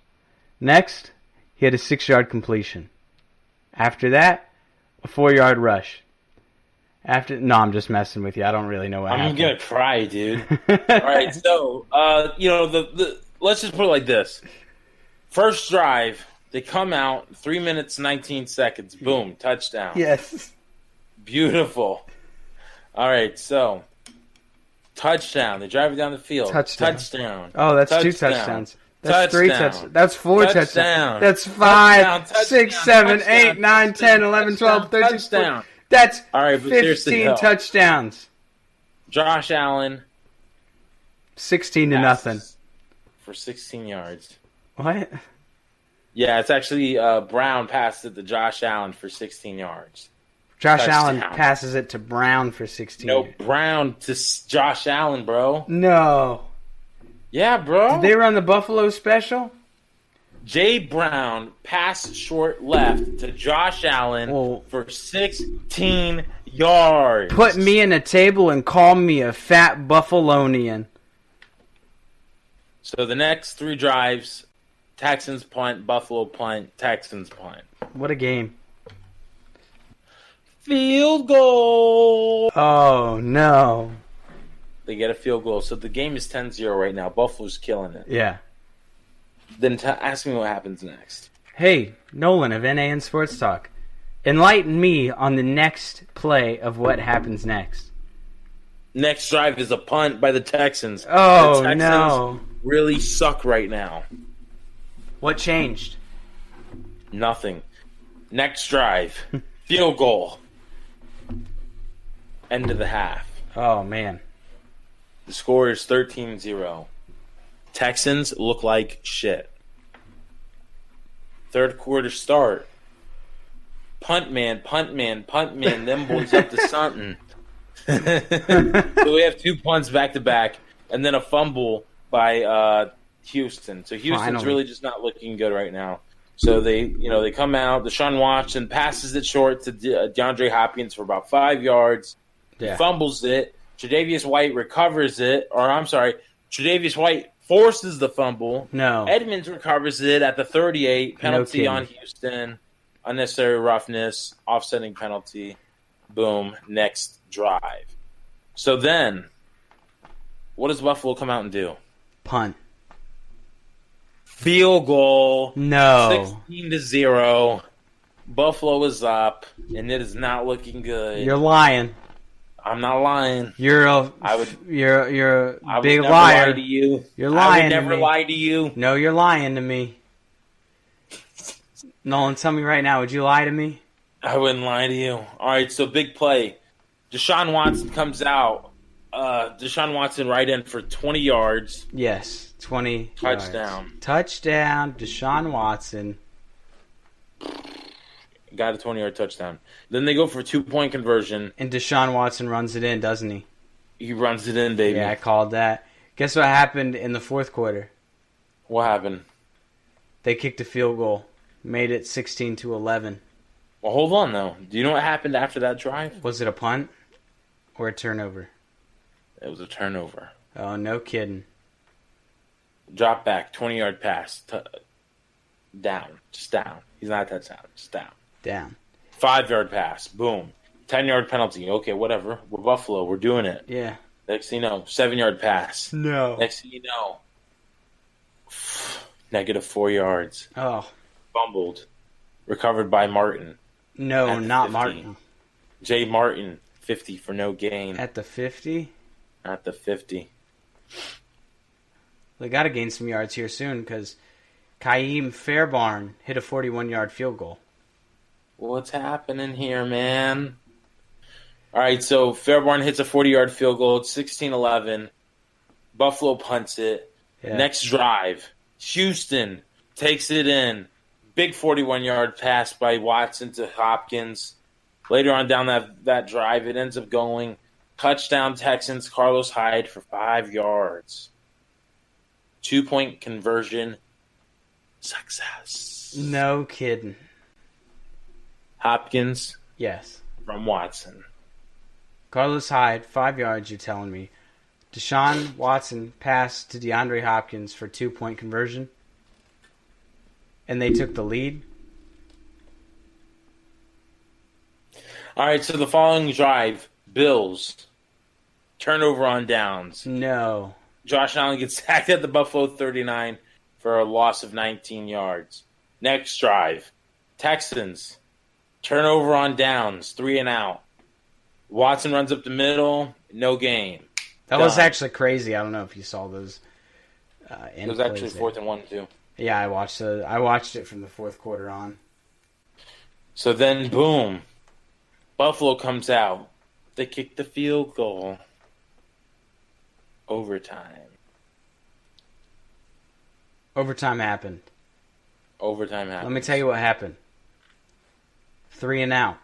Next, he had a 6-yard completion. After that, a 4-yard rush. No, I'm just messing with you. I don't really know what happened. I'm gonna cry, dude. All right, so let's just put it like this: first drive, they come out 3 minutes 19 seconds, boom, touchdown. Yes. Beautiful. All right, so touchdown. They drive it down the field. Touchdown. Oh, that's touchdown. 2 touchdowns. That's 3 touchdowns. That's 4 touchdowns. Touchdown. That's 5, Touchdown. 6, 7, 8, 9, 10, 11, 12, 13, 14. Touchdown. That's All right, but seriously, 15 no. touchdowns. Josh Allen 16 to nothing. for 16 yards. What? Yeah, it's actually Brown passed it to Josh Allen for 16 yards. Josh Touchdown. Allen passes it to Brown for 16. No, Brown to Josh Allen, bro. No. Yeah, bro. Did they run the Buffalo special? Jay Brown passed short left to Josh Allen for 16 yards. Put me in a table and call me a fat Buffalonian. So the next 3 drives, Texans punt, Buffalo punt, Texans punt. What a game. Field goal. Oh, no. They get a field goal. So the game is 10-0 right now. Buffalo's killing it. Yeah. Then ask me what happens next. Hey, Nolan of NAN Sports Talk. Enlighten me on the next play of what happens next. Next drive is a punt by the Texans. Oh, the Texans no. really suck right now. What changed? Nothing. Next drive, field goal. End of the half. Oh, man. The score is 13-0. Texans look like shit. Third quarter start. Punt man, them boys up to something. So we have 2 punts back to back, and then a fumble by Houston. So Houston's Finally. really just not looking good right now. So they come out. Deshaun Watson passes it short to DeAndre Hopkins for about 5 yards. Yeah. He fumbles it. Tre'Davious White recovers it, Tre'Davious White forces the fumble. No. Edmonds recovers it at the 38. Penalty kidding. on Houston. Unnecessary roughness. Offsetting penalty. Boom. Next drive. So then, what does Buffalo come out and do? Punt. Field goal. No. 16-0. Buffalo is up, and it is not looking good. You're lying. I'm not lying. You're a I would big never liar. lie to you. You're lying. I would never to me. lie to you. No, you're lying to me. Nolan, tell me right now, would you lie to me? I wouldn't lie to you. All right, so big play. Deshaun Watson comes out. Deshaun Watson right in for 20 yards. Yes, 20 Touchdown. yards. Touchdown, Deshaun Watson. Got a 20-yard touchdown. Then they go for a 2-point conversion. And Deshaun Watson runs it in, doesn't he? He runs it in, baby. Yeah, I called that. Guess what happened in the fourth quarter? What happened? They kicked a field goal. Made it 16-11. Well, hold on, though. Do you know what happened after that drive? Was it a punt or a turnover? It was a turnover. Oh, no kidding. Drop back, 20-yard pass. Down. Just down. He's not a touchdown. Just down. Down. 5-yard pass. Boom. 10-yard penalty. Okay, whatever. We're Buffalo. We're doing it. Yeah. Next thing you know, 7-yard pass. No. Next thing you know, -4 yards. Oh. Fumbled. Recovered by Martin. No, not 50. Martin. Jay Martin, 50 for no gain. At the 50? At the 50. They got to gain some yards here soon because Kaim Fairbairn hit a 41-yard field goal. What's happening here, man? All right, so Fairbairn hits a 40-yard field goal. It's 16-11. Buffalo punts it. Yeah. Next drive, Houston takes it in. Big 41-yard pass by Watson to Hopkins. Later on down that drive, it ends up going touchdown Texans, Carlos Hyde for 5 yards. 2-point conversion success. No kidding. Hopkins Yes. from Watson. Carlos Hyde, 5 yards, you're telling me. Deshaun Watson passed to DeAndre Hopkins for 2-point conversion. And they took the lead. All right, so the following drive, Bills, turnover on downs. No. Josh Allen gets sacked at the Buffalo 39 for a loss of 19 yards. Next drive, Texans, turnover on downs, 3 and out. Watson runs up the middle, no gain. That was actually crazy. I don't know if you saw those. It was actually 4th and 1 too. Yeah, I watched it from the fourth quarter on. So then, boom, Buffalo comes out. They kick the field goal. Overtime. Overtime happened. Overtime happened. Let me tell you what happened. 3 and out.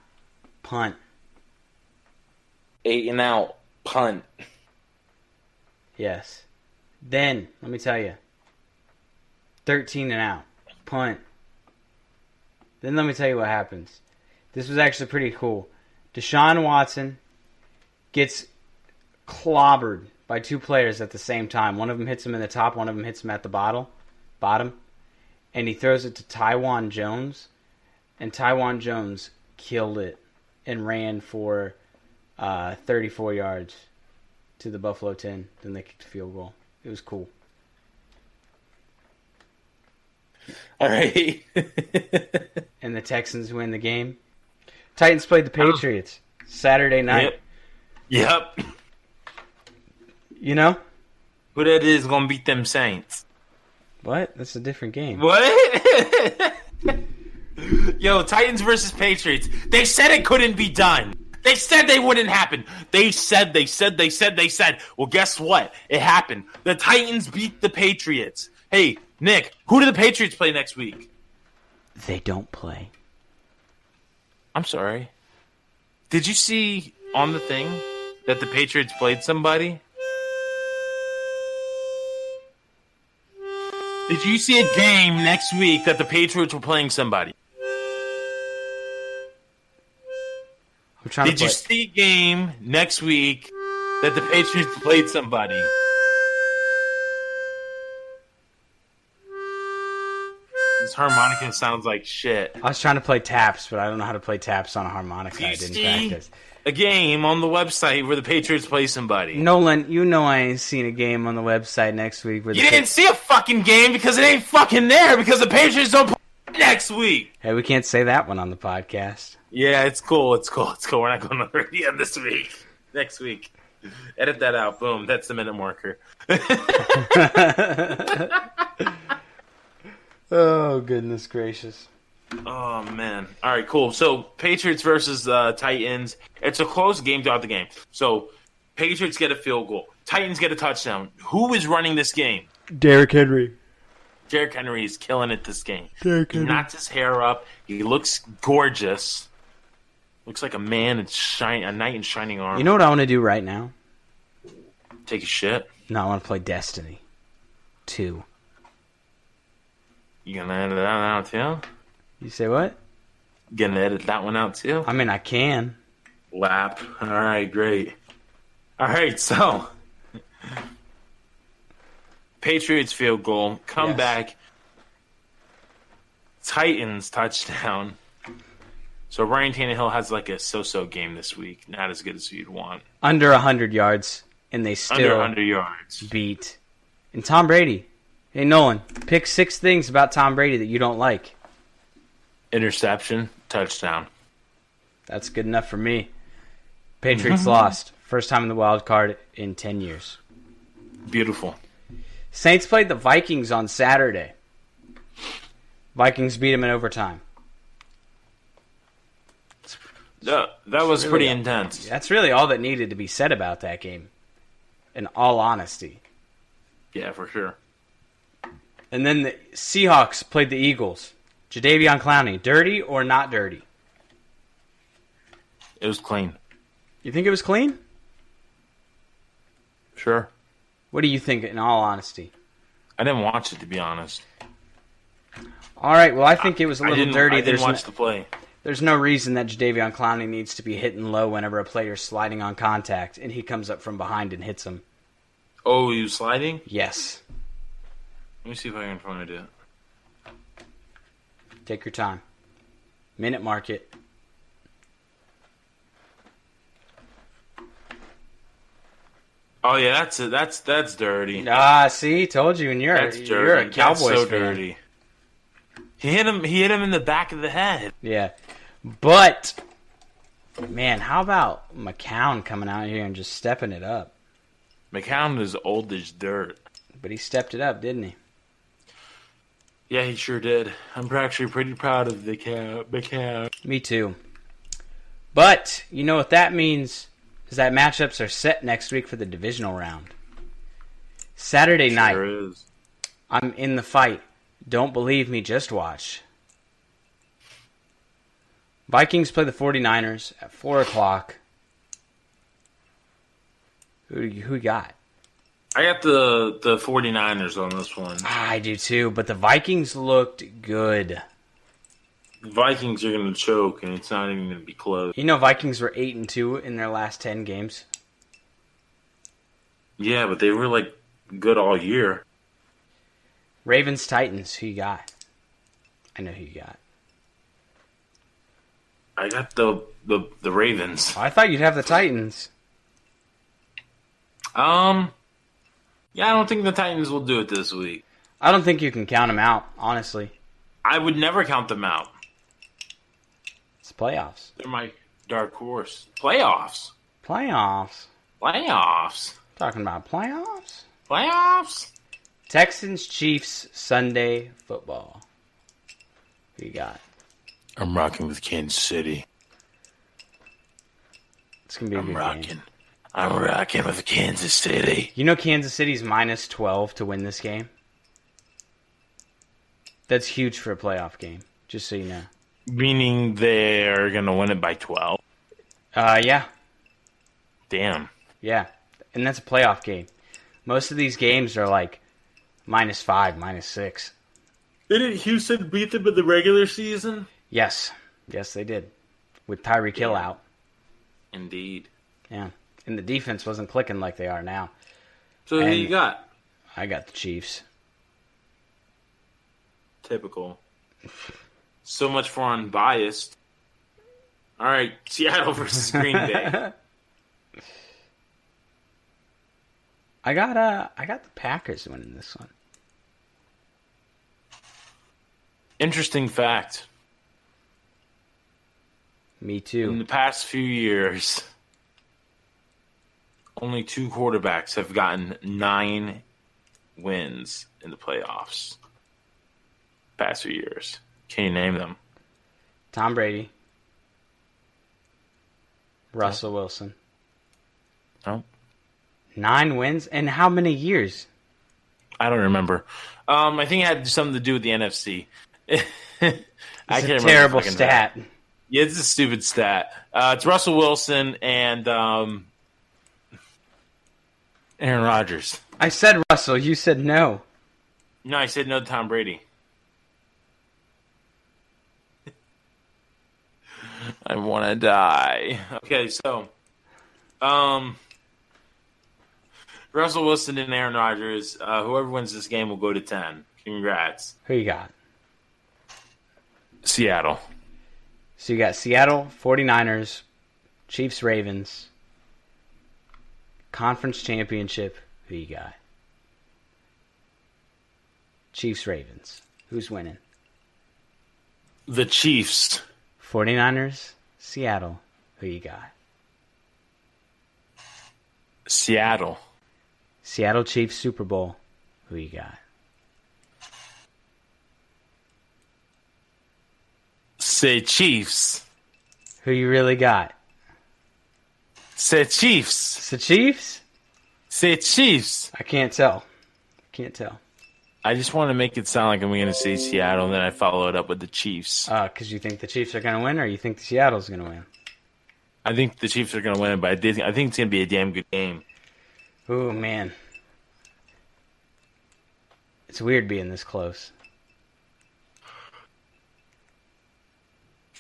Punt. 8 and out. Punt. Yes. Then, let me tell you. 13 and out. Punt. Then let me tell you what happens. This was actually pretty cool. Deshaun Watson gets clobbered by 2 players at the same time. One of them hits him in the top, one of them hits him at the bottom. And he throws it to Taiwan Jones. And Taiwan Jones killed it and ran for 34 yards to the Buffalo 10. Then they kicked a field goal. It was cool. All right. And the Texans win the game. Titans played the Patriots Saturday night. Yep. You know? Who that is going to beat them Saints? What? That's a different game. What? Yo, Titans versus Patriots. They said it couldn't be done. They said they wouldn't happen. They said. Well, guess what? It happened. The Titans beat the Patriots. Hey, Nick, who do the Patriots play next week? They don't play. I'm sorry. Did you see on the thing that the Patriots played somebody? Did you see a game next week that the Patriots were playing somebody? Did you see a game next week that the Patriots played somebody? This harmonica sounds like shit. I was trying to play taps, but I don't know how to play taps on a harmonica. I didn't practice. A game on the website where the Patriots play somebody. Nolan, you know I ain't seen a game on the website next week. Where you didn't see a fucking game because it ain't fucking there because the Patriots don't play next week. Hey, we can't say that one on the podcast. Yeah, it's cool. We're not going to the radio this week. Next week. Edit that out. Boom. That's the minute marker. Oh, goodness gracious. Oh, man. All right, cool. So, Patriots versus Titans. It's a close game throughout the game. So, Patriots get a field goal. Titans get a touchdown. Who is running this game? Derrick Henry. Derrick Henry is killing it this game. He knocks his hair up. He looks gorgeous. Looks like a man in a knight in shining armor. You know what I want to do right now? Take a shit? No, I want to play Destiny 2. You gonna edit that out too? You say what? You gonna edit that one out too? I mean, I can. Lap. All right, great. All right, so Patriots field goal, comeback, Titans touchdown. So Ryan Tannehill has like a so-so game this week, not as good as you'd want. Under 100 yards, and they still under 100 yards beat. And Tom Brady. Hey, Nolan, pick 6 things about Tom Brady that you don't like. Interception, touchdown. That's good enough for me. Patriots lost. First time in the wild card in 10 years. Beautiful. Saints played the Vikings on Saturday. Vikings beat them in overtime. That was pretty intense. That's really all that needed to be said about that game, in all honesty. Yeah, for sure. And then the Seahawks played the Eagles. Jadeveon Clowney, dirty or not dirty? It was clean. You think it was clean? Sure. What do you think, in all honesty? I didn't watch it, to be honest. All right, well, I think it was a little dirty. I didn't watch the play. There's no reason that Jadeveon Clowney needs to be hitting low whenever a player's sliding on contact, and he comes up from behind and hits him. Oh, you sliding? Yes. Let me see if I can find it. Take your time. Minute mark it. Oh yeah, that's dirty. Ah, see, told you, and you're a Cowboys that's so fan. dirty. He hit him in the back of the head. Yeah, but man, how about McCown coming out here and just stepping it up? McCown is old as dirt, but he stepped it up, didn't he? Yeah, he sure did. I'm actually pretty proud of the McCown. Me too. But you know what that means is that matchups are set next week for the divisional round. Saturday night. Sure is. I'm in the fight. Don't believe me, just watch. Vikings play the 49ers at 4 o'clock. Who you got? I got the 49ers on this one. I do too, but the Vikings looked good. The Vikings are going to choke, and it's not even going to be close. You know, Vikings were 8-2 in their last 10 games. Yeah, but they were like good all year. Ravens, Titans, who you got? I know who you got. I got the Ravens. Oh, I thought you'd have the Titans. Yeah, I don't think the Titans will do it this week. I don't think you can count them out, honestly. I would never count them out. It's playoffs. They're my dark horse. Playoffs. Playoffs. Talking about playoffs? Playoffs? Texans, Chiefs, Sunday football. Who you got? I'm rocking with Kansas City. It's going to be a good game. I'm rocking with Kansas City. You know Kansas City's minus 12 to win this game? That's huge for a playoff game, just so you know. Meaning they're going to win it by 12? Yeah. Damn. Yeah, and that's a playoff game. Most of these games are like minus 5, minus 6. Didn't Houston beat them in the regular season? Yes. Yes, they did. With Tyreek Hill out. Indeed. Yeah. And the defense wasn't clicking like they are now. So who you got? I got the Chiefs. Typical. So much for unbiased. All right, Seattle versus Green Bay. I got the Packers winning this one. Interesting fact. Me too. In the past few years, only 2 quarterbacks have gotten 9 wins in the playoffs. Past few years. Can you name them? Tom Brady. Russell Wilson. No. 9 wins? And how many years? I don't remember. I think it had something to do with the NFC. It's a terrible stat. Yeah, it's a stupid stat. It's Russell Wilson and Aaron Rodgers. I said Russell. You said no. No, I said no to Tom Brady. I want to die. Okay, so Russell Wilson and Aaron Rodgers. Whoever wins this game will go to 10. Congrats. Who you got? Seattle. So you got Seattle, 49ers, Chiefs, Ravens, Conference Championship. Who you got? Chiefs, Ravens. Who's winning? The Chiefs. 49ers, Seattle. Who you got? Seattle. Seattle Chiefs Super Bowl. Who you got? Say Chiefs. Who you really got? Say Chiefs. It's the Chiefs? Say Chiefs. I can't tell. I just want to make it sound like I'm going to say Seattle, and then I follow it up with the Chiefs. Because you think the Chiefs are going to win, or you think Seattle's going to win? I think the Chiefs are going to win, but I think it's going to be a damn good game. Ooh, man. It's weird being this close.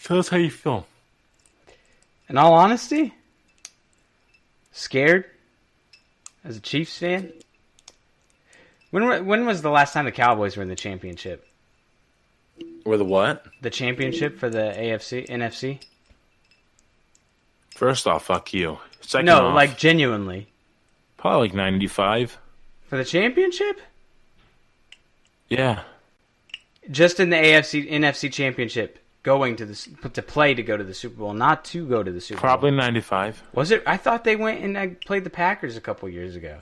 Tell us how you feel. In all honesty, scared as a Chiefs fan. When was the last time the Cowboys were in the championship? Or the what? The championship for the NFC? First off, fuck you. Second No, off, like genuinely. probably like 95. For the championship? Yeah. Just in the NFC championship, going to play to go to the Super Bowl, not to go to the Super Bowl. Probably 95. Was it? I thought they went and played the Packers a couple years ago.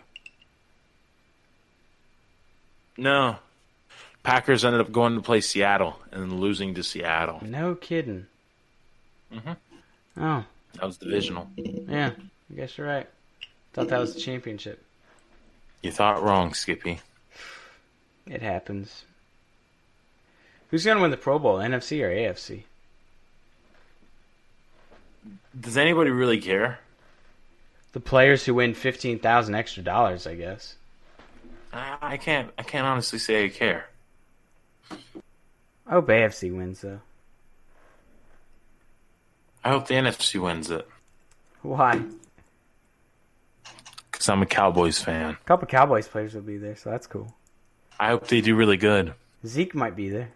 No. Packers ended up going to play Seattle and losing to Seattle. No kidding. Mm-hmm. Oh. That was divisional. Yeah, I guess you're right. Thought that was the championship. You thought wrong, Skippy. It happens. Who's going to win the Pro Bowl, NFC or AFC? Does anybody really care? The players who win $15,000 extra dollars, I guess. I can't honestly say I care. I hope AFC wins, though. I hope the NFC wins it. Why? Because I'm a Cowboys fan. A couple Cowboys players will be there, so that's cool. I hope they do really good. Zeke might be there.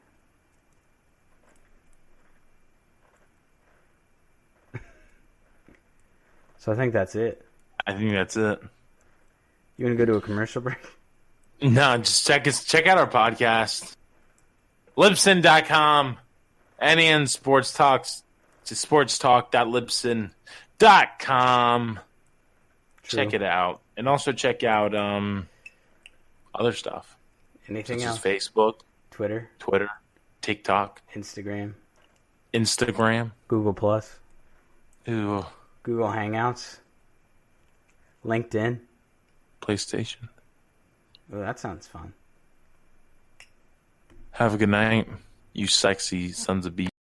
So I think that's it. I think that's it. You want to go to a commercial break? No, just check out our podcast. Libsyn.com. NAN Sports Talks. To sportstalk.libsyn.com. Check it out. And also check out other stuff. Anything such else? as Facebook, Twitter, TikTok, Instagram, Google Plus, ooh, Google Hangouts, LinkedIn. PlayStation. Oh, that sounds fun. Have a good night, you sexy sons of bees.